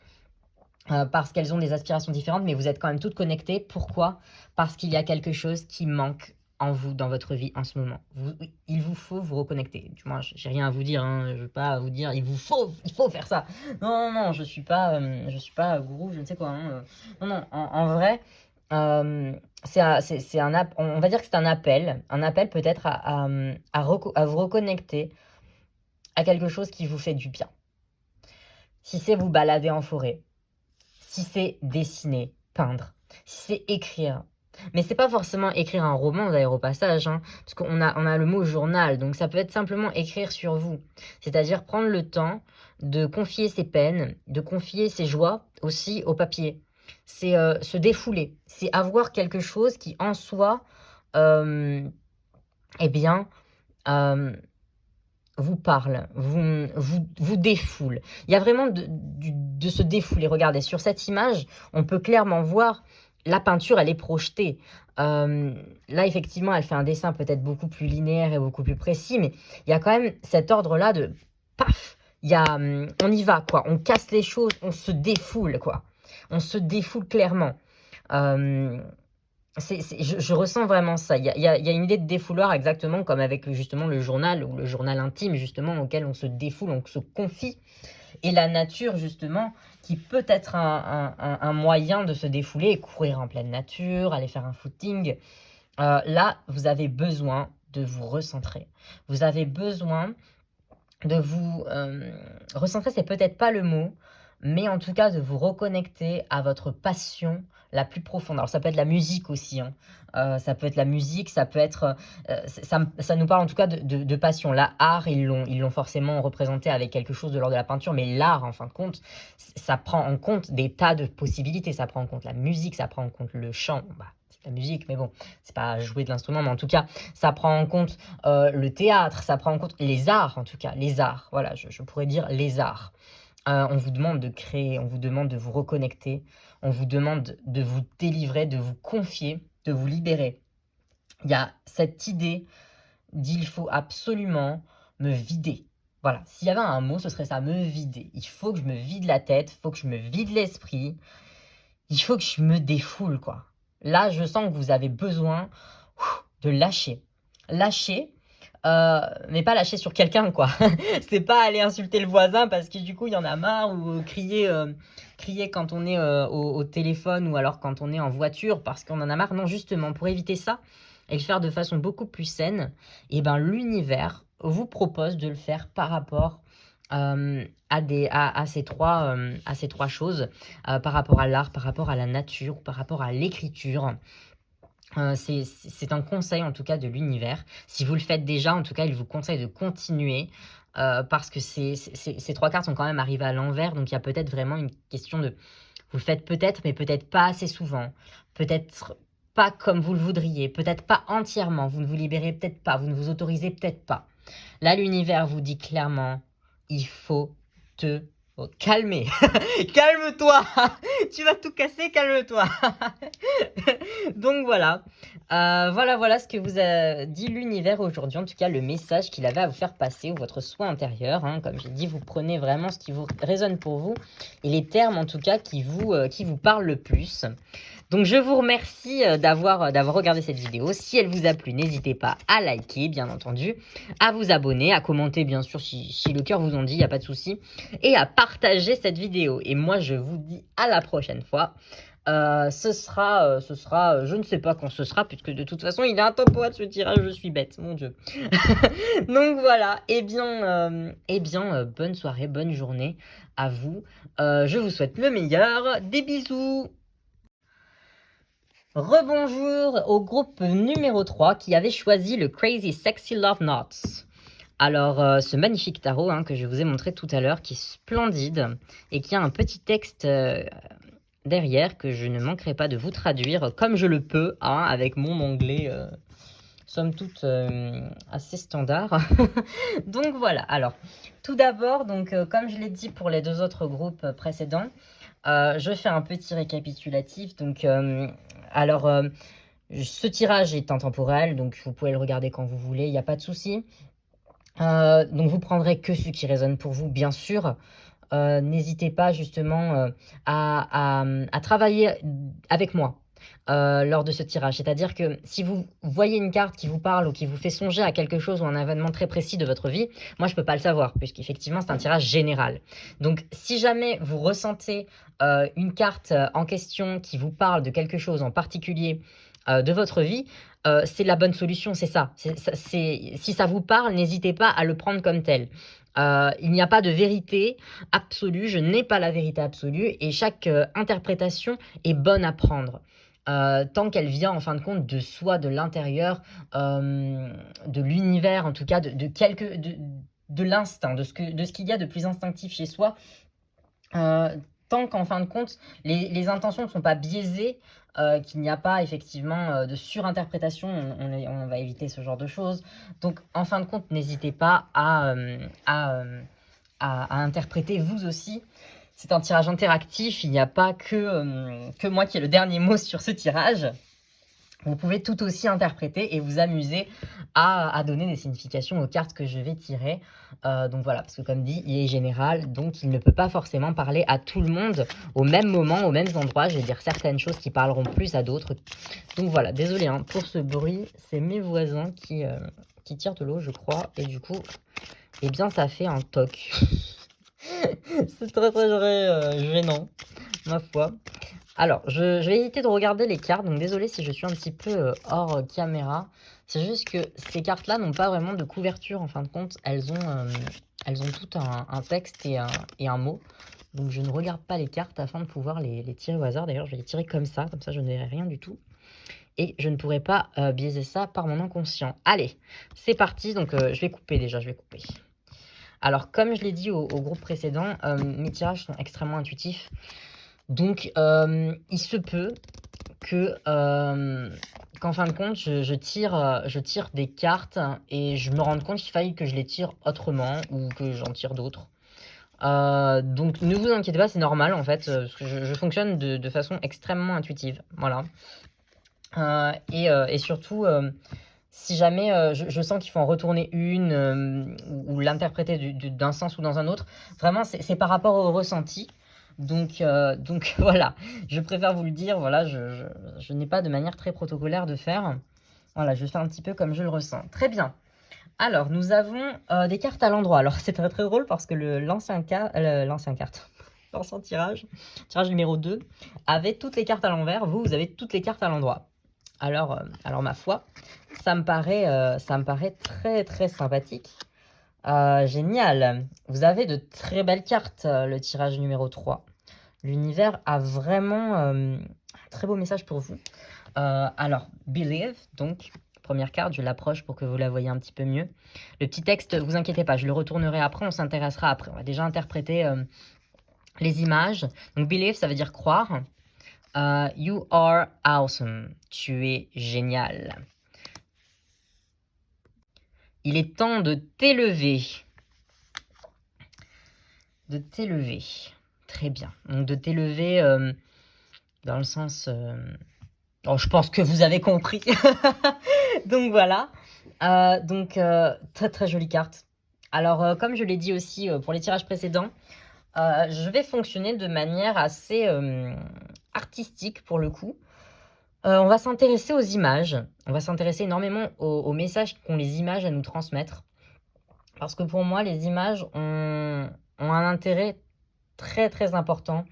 parce qu'elles ont des aspirations différentes, mais vous êtes quand même toutes connectées. Pourquoi? Parce qu'il y a quelque chose qui manque en vous, dans votre vie en ce moment. Il vous faut vous reconnecter. Du moins, j'ai rien à vous dire, hein. Je veux pas vous dire, il faut faire ça. Non, non, non, je suis pas gourou, je ne sais quoi, hein. Non, non, en vrai, on va dire que c'est un appel peut-être à vous reconnecter à quelque chose qui vous fait du bien. Si c'est vous balader en forêt, si c'est dessiner, peindre, si c'est écrire. Mais c'est pas forcément écrire un roman d'ailleurs au passage, hein, parce on a le mot journal, donc ça peut être simplement écrire sur vous. C'est-à-dire prendre le temps de confier ses peines, de confier ses joies aussi au papier. C'est se défouler, c'est avoir quelque chose qui en soi, euh, eh bien, euh, vous parle, vous défoule. Il y a vraiment de se défouler. Regardez, sur cette image, on peut clairement voir la peinture, elle est projetée. Là, effectivement, elle fait un dessin peut-être beaucoup plus linéaire et beaucoup plus précis, mais il y a quand même cet ordre-là de paf, on y va, quoi. On casse les choses, on se défoule, quoi. On se défoule clairement. Euh, je ressens vraiment ça. Il y a une idée de défouloir exactement comme avec justement le journal ou le journal intime justement auquel on se défoule, on se confie. Et la nature justement qui peut être un moyen de se défouler, courir en pleine nature, aller faire un footing. Là, vous avez besoin de vous recentrer. Vous avez besoin de vous recentrer, c'est peut-être pas le mot, mais en tout cas de vous reconnecter à votre passion la plus profonde. Alors ça peut être la musique aussi, hein. Ça peut être la musique, ça peut être, ça nous parle en tout cas de passion. La art, ils l'ont forcément représenté avec quelque chose de l'ordre de la peinture, mais l'art, en fin de compte, ça prend en compte des tas de possibilités. Ça prend en compte la musique, ça prend en compte le chant. Bah, c'est la musique, mais bon, c'est pas jouer de l'instrument, mais en tout cas, ça prend en compte le théâtre, ça prend en compte les arts, en tout cas, les arts. Voilà, je pourrais dire les arts. On vous demande de créer, on vous demande de vous reconnecter, on vous demande de vous délivrer, de vous confier, de vous libérer. Il y a cette idée d'il faut absolument me vider. Voilà, s'il y avait un mot, ce serait ça, me vider. Il faut que je me vide la tête, il faut que je me vide l'esprit, il faut que je me défoule, quoi. Là, je sens que vous avez besoin de lâcher. Lâcher, mais pas lâcher sur quelqu'un, quoi. C'est pas aller insulter le voisin parce que du coup, il y en a marre ou crier quand on est au téléphone ou alors quand on est en voiture parce qu'on en a marre. Non, justement, pour éviter ça et le faire de façon beaucoup plus saine, eh ben, l'univers vous propose de le faire par rapport à ces trois choses, par rapport à l'art, par rapport à la nature, par rapport à l'écriture. C'est un conseil en tout cas de l'univers. Si vous le faites déjà, en tout cas, il vous conseille de continuer parce que ces trois cartes sont quand même arrivées à l'envers. Donc il y a peut-être vraiment une question de... Vous le faites peut-être, mais peut-être pas assez souvent. Peut-être pas comme vous le voudriez. Peut-être pas entièrement. Vous ne vous libérez peut-être pas. Vous ne vous autorisez peut-être pas. Là, l'univers vous dit clairement, il faut te calmer. Calme-toi. Tu vas tout casser, calme-toi. Donc voilà. Voilà ce que vous a dit l'univers aujourd'hui. En tout cas, le message qu'il avait à vous faire passer ou votre souhait intérieur, hein. Comme j'ai dit, vous prenez vraiment ce qui vous résonne pour vous et les termes en tout cas qui vous parlent le plus. Donc je vous remercie d'avoir regardé cette vidéo. Si elle vous a plu, n'hésitez pas à liker, bien entendu, à vous abonner, à commenter, bien sûr, si le cœur vous en dit, il n'y a pas de souci, et à partager cette vidéo. Et moi, je vous dis à la prochaine fois. Ce sera, je ne sais pas quand ce sera, puisque de toute façon, il est intemporel ce tirage, je suis bête, mon Dieu. Donc voilà, bonne soirée, bonne journée à vous. Je vous souhaite le meilleur, des bisous. Rebonjour au groupe numéro 3 qui avait choisi le Crazy Sexy Love Knots. Alors, ce magnifique tarot que je vous ai montré tout à l'heure, qui est splendide et qui a un petit texte derrière que je ne manquerai pas de vous traduire comme je le peux, avec mon anglais, somme toute, assez standard. Donc voilà, alors, tout d'abord, comme je l'ai dit pour les deux autres groupes précédents, je fais un petit récapitulatif. Donc, ce tirage est intemporel, donc vous pouvez le regarder quand vous voulez, il n'y a pas de souci. Donc vous prendrez que ce qui résonne pour vous, bien sûr. N'hésitez pas justement à travailler avec moi lors de ce tirage. C'est-à-dire que si vous voyez une carte qui vous parle ou qui vous fait songer à quelque chose ou un événement très précis de votre vie, moi je peux pas le savoir puisqu'effectivement c'est un tirage général. Donc si jamais vous ressentez une carte en question qui vous parle de quelque chose en particulier de votre vie, c'est la bonne solution, c'est ça. Si ça vous parle, n'hésitez pas à le prendre comme tel. Il n'y a pas de vérité absolue, je n'ai pas la vérité absolue et chaque interprétation est bonne à prendre. Tant qu'elle vient en fin de compte de soi, de l'intérieur, de l'univers, en tout cas de l'instinct, de ce qu'il y a de plus instinctif chez soi. Tant qu'en fin de compte, les intentions ne sont pas biaisées, qu'il n'y a pas effectivement de surinterprétation, on va éviter ce genre de choses. Donc en fin de compte, n'hésitez pas à interpréter vous aussi. C'est un tirage interactif, il n'y a pas que moi qui ai le dernier mot sur ce tirage. Vous pouvez tout aussi interpréter et vous amuser à donner des significations aux cartes que je vais tirer. Donc voilà, parce que comme dit, il est général, donc il ne peut pas forcément parler à tout le monde au même moment, aux mêmes endroits. Je vais dire certaines choses qui parleront plus à d'autres. Donc voilà, désolé pour ce bruit, c'est mes voisins qui tirent de l'eau, je crois. Et du coup, eh bien ça fait un toc. C'est très gênant, ma foi. Alors, je vais éviter de regarder les cartes, donc désolé si je suis un petit peu hors caméra. C'est juste que ces cartes-là n'ont pas vraiment de couverture en fin de compte. Elles ont tout un texte et un mot. Donc je ne regarde pas les cartes afin de pouvoir les tirer au hasard. D'ailleurs, je vais les tirer comme ça je ne verrai rien du tout. Et je ne pourrai pas biaiser ça par mon inconscient. Allez, c'est parti. Donc je vais couper déjà, je vais couper. Alors comme je l'ai dit au groupe précédent, mes tirages sont extrêmement intuitifs. Donc il se peut que qu'en fin de compte, je tire des cartes et je me rende compte qu'il faille que je les tire autrement ou que j'en tire d'autres. Donc ne vous inquiétez pas, c'est normal en fait, parce que je fonctionne de façon extrêmement intuitive, voilà. Et surtout, si jamais je sens qu'il faut en retourner une ou l'interpréter d'un sens ou dans un autre, vraiment c'est par rapport au ressenti. Donc voilà, je préfère vous le dire, voilà, je n'ai pas de manière très protocolaire de faire. Voilà, je fais un petit peu comme je le ressens. Très bien. Alors, nous avons des cartes à l'endroit. Alors, c'est très très drôle parce que l'ancien tirage, tirage numéro 2, avait toutes les cartes à l'envers. Vous avez toutes les cartes à l'endroit. Alors ma foi, ça me paraît très très sympathique. Génial. Vous avez de très belles cartes, le tirage numéro 3. L'univers a vraiment un très beau message pour vous. Alors, Believe, donc, première carte, je l'approche pour que vous la voyez un petit peu mieux. Le petit texte, vous inquiétez pas, je le retournerai après, on s'intéressera après. On va déjà interpréter les images. Donc, Believe, ça veut dire croire. You are awesome. Tu es génial. Il est temps de t'élever. De t'élever. Très bien. Donc, de t'élever dans le sens... Oh, je pense que vous avez compris. Donc voilà. Très très jolie carte. Alors comme je l'ai dit aussi pour les tirages précédents, je vais fonctionner de manière assez artistique pour le coup. On va s'intéresser aux images. On va s'intéresser énormément aux messages qu'ont les images à nous transmettre. Parce que pour moi, les images ont un intérêt très très important.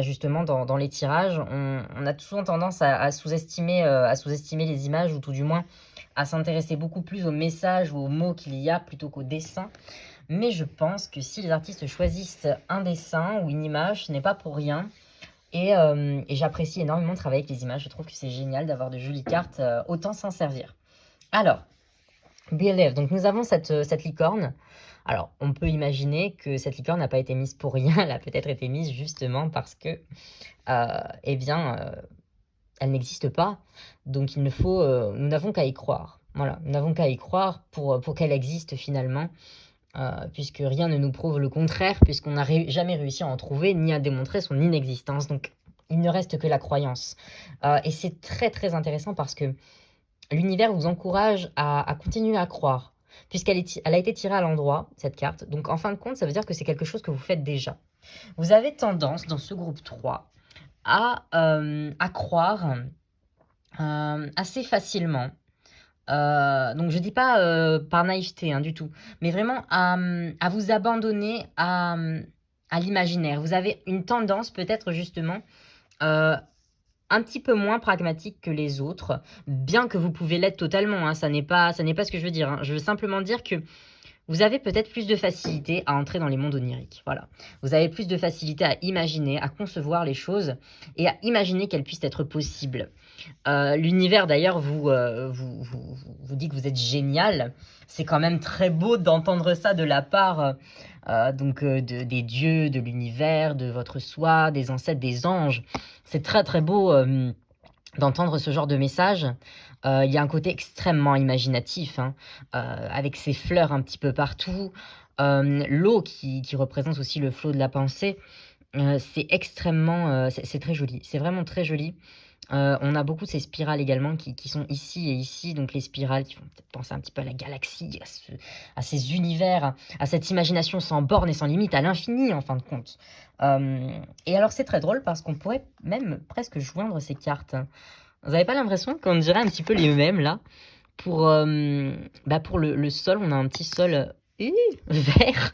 Justement, dans les tirages, on a souvent tendance à sous-estimer les images, ou tout du moins à s'intéresser beaucoup plus aux messages ou aux mots qu'il y a plutôt qu'au dessin. Mais je pense que si les artistes choisissent un dessin ou une image, ce n'est pas pour rien. Et j'apprécie énormément de travailler avec les images. Je trouve que c'est génial d'avoir de jolies cartes, autant s'en servir. Alors, Believe, donc nous avons cette licorne. Alors, on peut imaginer que cette licorne n'a pas été mise pour rien, elle a peut-être été mise justement parce que, elle n'existe pas. Donc il ne faut, nous n'avons qu'à y croire. Voilà, nous n'avons qu'à y croire pour qu'elle existe finalement, puisque rien ne nous prouve le contraire, puisqu'on n'a jamais réussi à en trouver, ni à démontrer son inexistence. Donc il ne reste que la croyance. Et c'est très très intéressant parce que l'univers vous encourage à continuer à croire, puisqu'elle a été tirée à l'endroit, cette carte. Donc en fin de compte, ça veut dire que c'est quelque chose que vous faites déjà. Vous avez tendance, dans ce groupe 3, à croire assez facilement. Donc je dis pas par naïveté, hein, du tout, mais vraiment à vous abandonner à l'imaginaire. Vous avez une tendance peut-être justement un petit peu moins pragmatique que les autres, bien que vous pouvez l'être totalement, hein, ça n'est pas ce que je veux dire, hein. Je veux simplement dire que vous avez peut-être plus de facilité à entrer dans les mondes oniriques, voilà. Vous avez plus de facilité à imaginer, à concevoir les choses et à imaginer qu'elles puissent être possibles. L'univers d'ailleurs vous dit que vous êtes génial. C'est quand même très beau d'entendre ça de la part des dieux, de l'univers, de votre soi, des ancêtres, des anges. C'est très très beau d'entendre ce genre de message. Il y a un côté extrêmement imaginatif, hein, avec ces fleurs un petit peu partout. L'eau qui représente aussi le flot de la pensée. C'est extrêmement... c'est très joli, c'est vraiment très joli. On a beaucoup de ces spirales également qui sont ici et ici, donc les spirales qui font peut-être penser un petit peu à la galaxie, à ces univers, à cette imagination sans bornes et sans limite, à l'infini en fin de compte. Et alors c'est très drôle parce qu'on pourrait même presque joindre ces cartes. Vous n'avez pas l'impression qu'on dirait un petit peu les mêmes là? Pour le sol, on a un petit sol vert.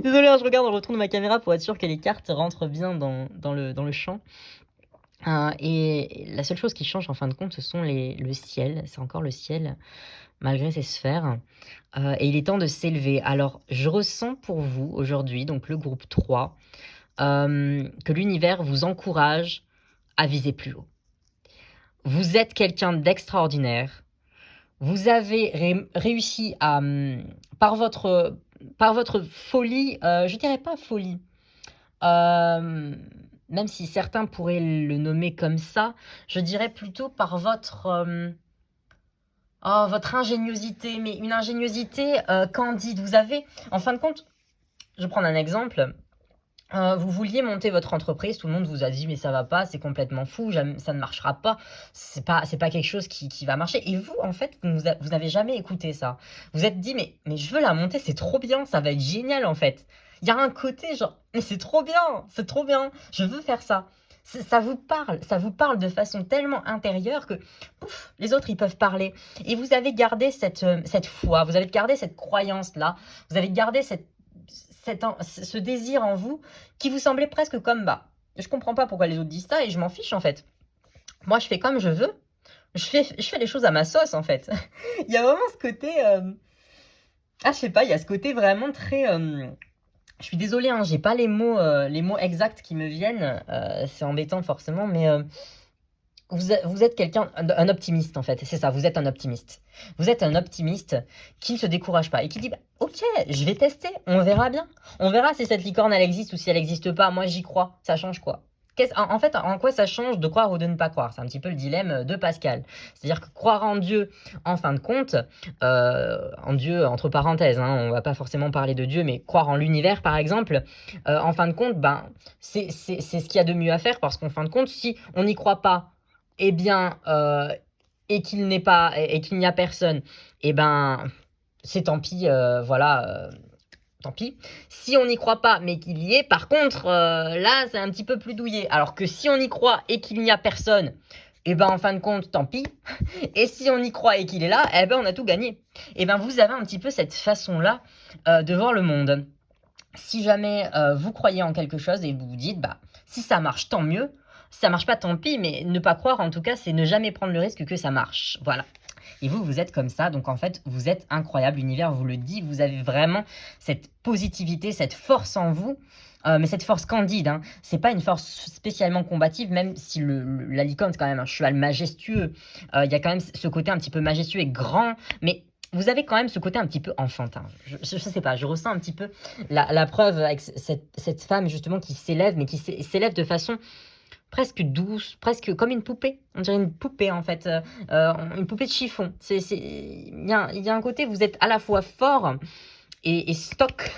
Désolée, hein, je retourne ma caméra pour être sûr que les cartes rentrent bien dans le champ. Et la seule chose qui change en fin de compte, ce sont le ciel. C'est encore le ciel malgré ces sphères. Et il est temps de s'élever. Alors, je ressens pour vous aujourd'hui, donc le groupe 3, que l'univers vous encourage à viser plus haut. Vous êtes quelqu'un d'extraordinaire. Vous avez réussi à, par votre folie, je dirais pas folie, euh, même si certains pourraient le nommer comme ça, je dirais plutôt par votre ingéniosité, mais une ingéniosité candide. Vous avez, en fin de compte, je vais prendre un exemple. Vous vouliez monter votre entreprise, tout le monde vous a dit mais ça va pas, c'est complètement fou, ça ne marchera pas, c'est pas quelque chose qui va marcher. Et vous, en fait, vous n'avez jamais écouté ça. Vous êtes dit mais je veux la monter, c'est trop bien, ça va être génial en fait. Il y a un côté genre mais c'est trop bien, je veux faire ça. Ça vous parle de façon tellement intérieure que pouf, les autres ils peuvent parler. Et vous avez gardé cette foi, vous avez gardé cette croyance-là, vous avez gardé ce désir en vous qui vous semblait presque comme je comprends pas pourquoi les autres disent ça et je m'en fiche en fait. Moi je fais comme je veux, je fais les choses à ma sauce en fait. Il y a vraiment ce côté je sais pas, il y a ce côté vraiment très je suis désolée, hein, j'ai pas les mots exacts qui me viennent, c'est embêtant forcément, mais vous êtes quelqu'un, un optimiste en fait, c'est ça, vous êtes un optimiste. Vous êtes un optimiste qui ne se décourage pas et qui dit ok, je vais tester, on verra bien. On verra si cette licorne elle existe ou si elle n'existe pas, moi j'y crois, ça change quoi? En fait, en quoi ça change de croire ou de ne pas croire? C'est un petit peu le dilemme de Pascal. C'est-à-dire que croire en Dieu, en fin de compte, en Dieu entre parenthèses, hein, on va pas forcément parler de Dieu, mais croire en l'univers par exemple, en fin de compte, c'est ce qu'il y a de mieux à faire parce qu'en fin de compte, si on n'y croit pas, eh bien, et qu'il n'est pas, et qu'il n'y a personne, eh ben, c'est tant pis, voilà, tant pis. Si on n'y croit pas, mais qu'il y est, par contre, là, c'est un petit peu plus douillé. Alors que si on y croit et qu'il n'y a personne, eh ben, en fin de compte, tant pis. Et si on y croit et qu'il est là, eh ben, on a tout gagné. Eh ben, vous avez un petit peu cette façon-là de voir le monde. Si jamais vous croyez en quelque chose et vous vous dites, si ça marche, tant mieux. Si ça marche pas, tant pis, mais ne pas croire, en tout cas, c'est ne jamais prendre le risque que ça marche. Voilà. Et vous êtes comme ça, donc en fait, vous êtes incroyable, l'univers vous le dit, vous avez vraiment cette positivité, cette force en vous, mais cette force candide, hein. C'est pas une force spécialement combative, même si la licorne, c'est quand même un cheval majestueux, il y a quand même ce côté un petit peu majestueux et grand, mais vous avez quand même ce côté un petit peu enfantin. Je sais pas, je ressens un petit peu la preuve avec cette femme justement qui s'élève, mais qui s'élève de façon presque douce, presque comme une poupée. On dirait une poupée en fait, une poupée de chiffon. Il y a un côté, vous êtes à la fois fort et stock,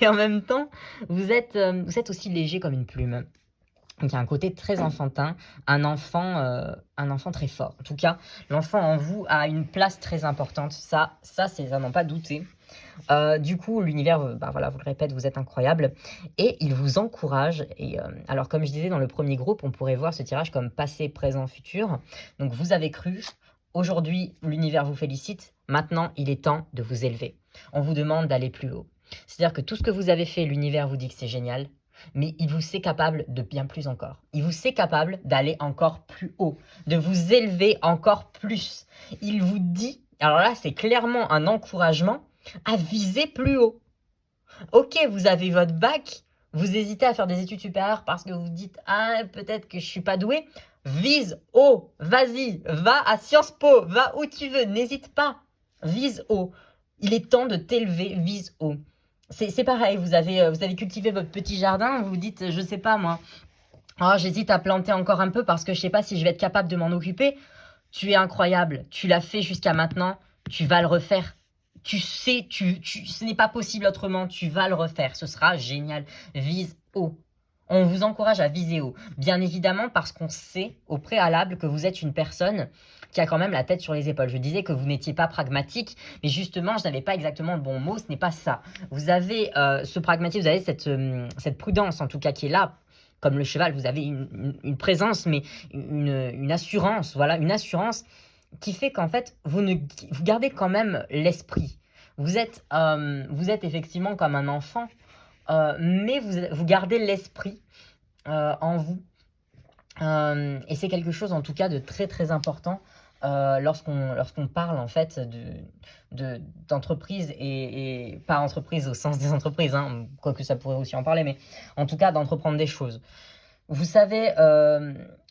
et en même temps, vous êtes aussi léger comme une plume. Donc il y a un côté très enfantin, un enfant très fort. En tout cas, l'enfant en vous a une place très importante. Ça c'est à n'en pas douter. Du coup, l'univers, voilà, vous le répète, vous êtes incroyable et il vous encourage. Et alors, comme je disais dans le premier groupe, on pourrait voir ce tirage comme passé, présent, futur. Donc, vous avez cru. Aujourd'hui, l'univers vous félicite. Maintenant, il est temps de vous élever. On vous demande d'aller plus haut. C'est-à-dire que tout ce que vous avez fait, l'univers vous dit que c'est génial, mais il vous sait capable de bien plus encore. Il vous sait capable d'aller encore plus haut, de vous élever encore plus. Il vous dit, alors là, c'est clairement un encouragement à viser plus haut. Ok, vous avez votre bac, vous hésitez à faire des études supérieures parce que vous dites ah peut-être que je suis pas doué. Vise haut, vas-y, va à Sciences Po, va où tu veux, n'hésite pas, vise haut. Il est temps de t'élever, vise haut. C'est pareil, vous avez cultivé votre petit jardin, vous vous dites je sais pas moi, oh, j'hésite à planter encore un peu parce que je sais pas si je vais être capable de m'en occuper. Tu es incroyable, tu l'as fait jusqu'à maintenant, tu vas le refaire. Tu sais, ce n'est pas possible autrement, tu vas le refaire, ce sera génial. Vise haut. On vous encourage à viser haut. Bien évidemment parce qu'on sait au préalable que vous êtes une personne qui a quand même la tête sur les épaules. Je disais que vous n'étiez pas pragmatique, mais justement, je n'avais pas exactement le bon mot, ce n'est pas ça. Vous avez ce pragmatisme, vous avez cette prudence en tout cas qui est là. Comme le cheval, vous avez une présence, mais une assurance, voilà, une assurance qui fait qu'en fait, vous gardez quand même l'esprit. Vous êtes effectivement comme un enfant, mais vous gardez l'esprit en vous. Et c'est quelque chose en tout cas de très très important lorsqu'on parle en fait d'entreprise et pas entreprise au sens des entreprises, hein, quoique ça pourrait aussi en parler, mais en tout cas d'entreprendre des choses. Vous savez,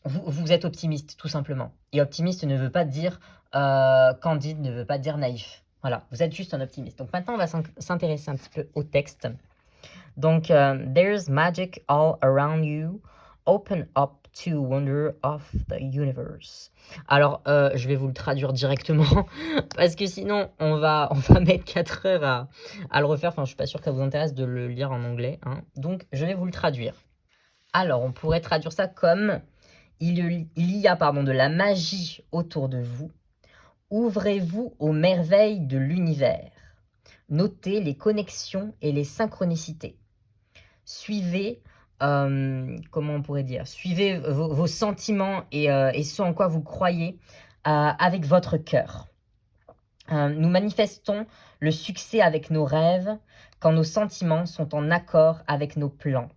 vous êtes optimiste tout simplement. Et optimiste ne veut pas dire candide, ne veut pas dire naïf. Voilà, vous êtes juste un optimiste. Donc maintenant, on va s'intéresser un petit peu au texte. Donc, there's magic all around you. Open up to wonder of the universe. Alors, je vais vous le traduire directement parce que sinon, on va mettre 4 heures à le refaire. Enfin, je suis pas sûr que ça vous intéresse de le lire en anglais, hein. Donc, je vais vous le traduire. Alors, on pourrait traduire ça comme il y a de la magie autour de vous. Ouvrez-vous aux merveilles de l'univers. Notez les connexions et les synchronicités. Suivez, comment on pourrait dire, suivez vos sentiments et ce en quoi vous croyez avec votre cœur. Nous manifestons le succès avec nos rêves quand nos sentiments sont en accord avec nos plans.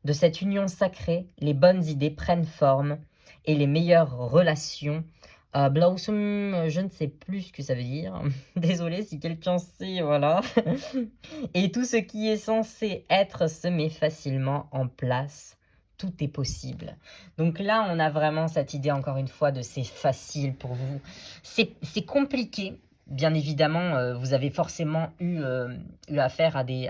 De cette union sacrée, les bonnes idées prennent forme et les meilleures relations blossom, je ne sais plus ce que ça veut dire. Désolée si quelqu'un sait, voilà. Et tout ce qui est censé être se met facilement en place. Tout est possible. Donc là, on a vraiment cette idée, encore une fois, de c'est facile pour vous. C'est compliqué. Bien évidemment, vous avez forcément eu affaire à des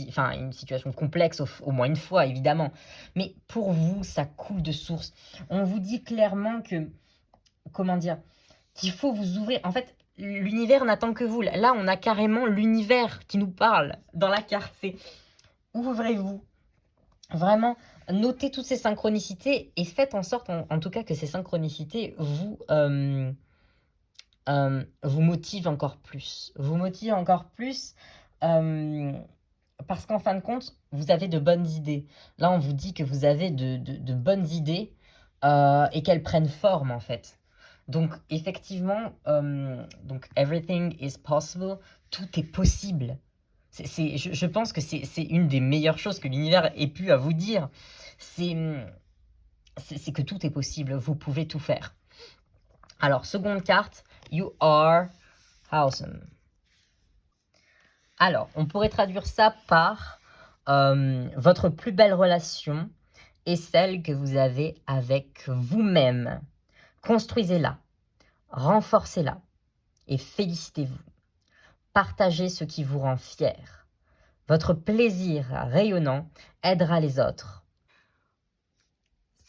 enfin, une situation complexe au moins une fois, évidemment. Mais pour vous, ça coule de source. On vous dit clairement que, comment dire, qu'il faut vous ouvrir. En fait, l'univers n'attend que vous. Là, on a carrément l'univers qui nous parle dans la carte. C'est ouvrez-vous. Vraiment, notez toutes ces synchronicités et faites en sorte, en tout cas, que ces synchronicités vous motivent encore plus. Vous motivent encore plus parce qu'en fin de compte, vous avez de bonnes idées. Là, on vous dit que vous avez de bonnes idées et qu'elles prennent forme, en fait. Donc, effectivement, donc, everything is possible. Tout est possible. Je pense que c'est une des meilleures choses que l'univers ait pu à vous dire. C'est que tout est possible. Vous pouvez tout faire. Alors, seconde carte, you are awesome. Alors, on pourrait traduire ça par votre plus belle relation est celle que vous avez avec vous-même. Construisez-la, renforcez-la et félicitez-vous. Partagez ce qui vous rend fier. Votre plaisir rayonnant aidera les autres.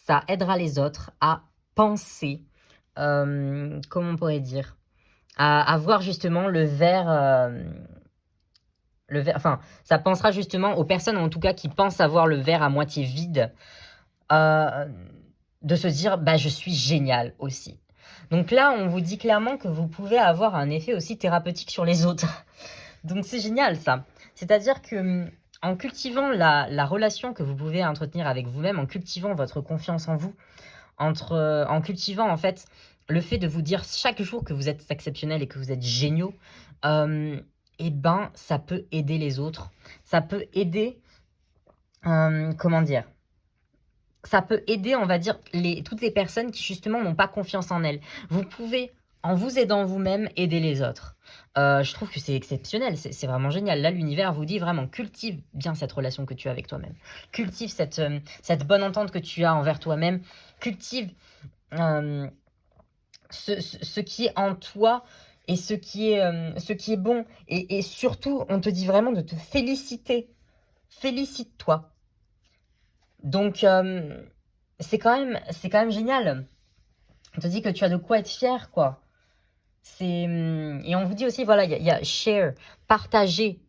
Ça aidera les autres à penser, comment on pourrait dire, à voir justement le verre, enfin, ça pensera justement aux personnes en tout cas qui pensent avoir le verre à moitié vide, de se dire bah je suis génial aussi. Donc là, on vous dit clairement que vous pouvez avoir un effet aussi thérapeutique sur les autres. Donc c'est génial ça. C'est-à-dire que en cultivant la relation que vous pouvez entretenir avec vous-même, en cultivant votre confiance en vous, en cultivant en fait le fait de vous dire chaque jour que vous êtes exceptionnel et que vous êtes géniaux, et ben ça peut aider les autres. Ça peut aider, comment dire, ça peut aider, on va dire, toutes les personnes qui justement n'ont pas confiance en elles. Vous pouvez, en vous aidant vous-même, aider les autres. Je trouve que c'est exceptionnel, c'est vraiment génial. Là, l'univers vous dit vraiment, cultive bien cette relation que tu as avec toi-même. Cultive cette bonne entente que tu as envers toi-même. Cultive ce qui est en toi et ce qui est bon. Et surtout, on te dit vraiment de te féliciter. Félicite-toi. Donc, c'est quand même génial. On te dit que tu as de quoi être fier, quoi. Et on vous dit aussi, voilà, il y a share, partager.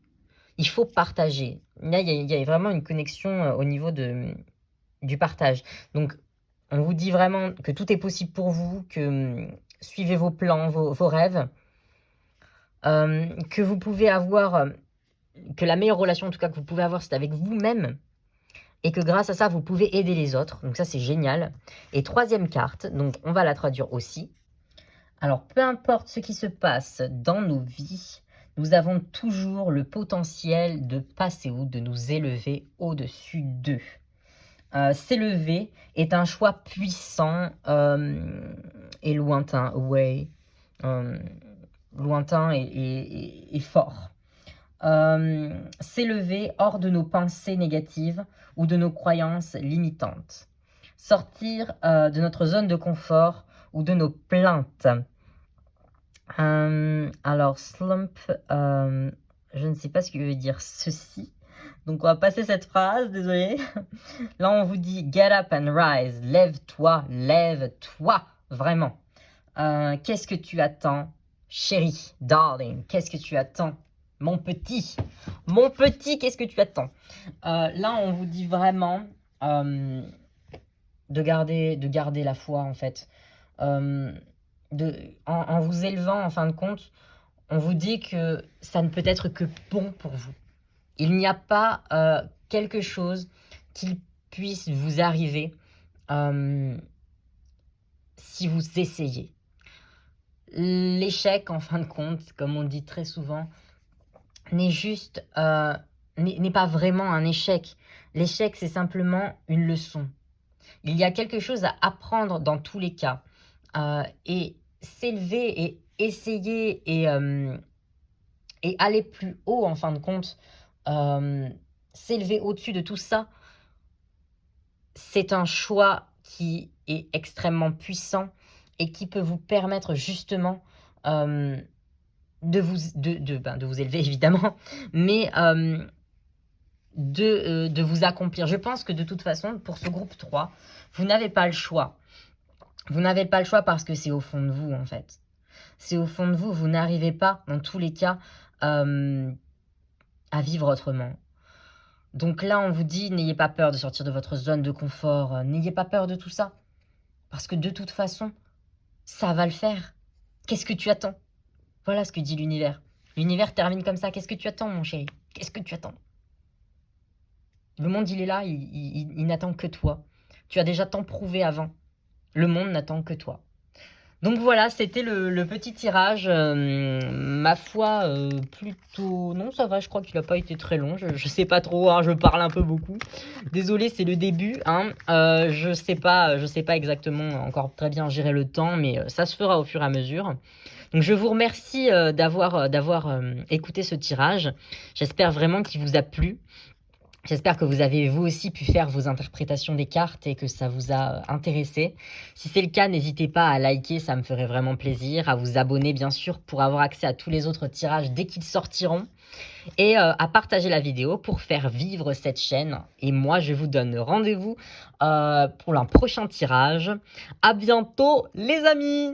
Il faut partager. Là, il y a vraiment une connexion au niveau du partage. Donc, on vous dit vraiment que tout est possible pour vous, que suivez vos plans, vos rêves, que vous pouvez avoir, que la meilleure relation en tout cas que vous pouvez avoir, c'est avec vous-même. Et que grâce à ça, vous pouvez aider les autres. Donc ça, c'est génial. Et troisième carte, donc on va la traduire aussi. Alors, peu importe ce qui se passe dans nos vies, nous avons toujours le potentiel de passer ou de nous élever au-dessus d'eux. S'élever est un choix puissant et lointain, away, lointain et fort. S'élever hors de nos pensées négatives ou de nos croyances limitantes. Sortir de notre zone de confort ou de nos plaintes. Alors, slump, je ne sais pas ce que veut dire ceci. Donc, on va passer cette phrase, désolé. Là, on vous dit get up and rise. Lève-toi, lève-toi. Vraiment. Qu'est-ce que tu attends, chérie, darling? Qu'est-ce que tu attends, mon petit? Mon petit, qu'est-ce que tu attends? Là, on vous dit vraiment de garder la foi, en fait. En vous élevant, en fin de compte, on vous dit que ça ne peut être que bon pour vous. Il n'y a pas quelque chose qui puisse vous arriver si vous essayez. L'échec, en fin de compte, comme on dit très souvent, n'est pas vraiment un échec. L'échec, c'est simplement une leçon. Il y a quelque chose à apprendre dans tous les cas. Et s'élever et essayer et aller plus haut, en fin de compte, s'élever au-dessus de tout ça, c'est un choix qui est extrêmement puissant et qui peut vous permettre justement de vous élever évidemment, mais de vous accomplir. Je pense que de toute façon, pour ce groupe 3, vous n'avez pas le choix. Vous n'avez pas le choix parce que c'est au fond de vous, en fait. C'est au fond de vous, vous n'arrivez pas, dans tous les cas, à vivre autrement. Donc là, on vous dit, n'ayez pas peur de sortir de votre zone de confort, n'ayez pas peur de tout ça. Parce que de toute façon, ça va le faire. Qu'est-ce que tu attends? Voilà ce que dit l'univers. L'univers termine comme ça. Qu'est-ce que tu attends, mon chéri? Qu'est-ce que tu attends? Le monde, il est là, il n'attend que toi. Tu as déjà tant prouvé avant. Le monde n'attend que toi. Donc voilà, c'était le petit tirage. Ma foi, plutôt... Non, ça va, je crois qu'il n'a pas été très long. Je sais pas trop, hein, je parle un peu beaucoup. Désolé, c'est le début. Hein. Je sais pas exactement encore très bien gérer le temps, mais ça se fera au fur et à mesure. Donc je vous remercie d'avoir écouté ce tirage. J'espère vraiment qu'il vous a plu. J'espère que vous avez vous aussi pu faire vos interprétations des cartes et que ça vous a intéressé. Si c'est le cas, n'hésitez pas à liker, ça me ferait vraiment plaisir, à vous abonner bien sûr pour avoir accès à tous les autres tirages dès qu'ils sortiront et à partager la vidéo pour faire vivre cette chaîne. Et moi, je vous donne rendez-vous pour un prochain tirage. À bientôt les amis!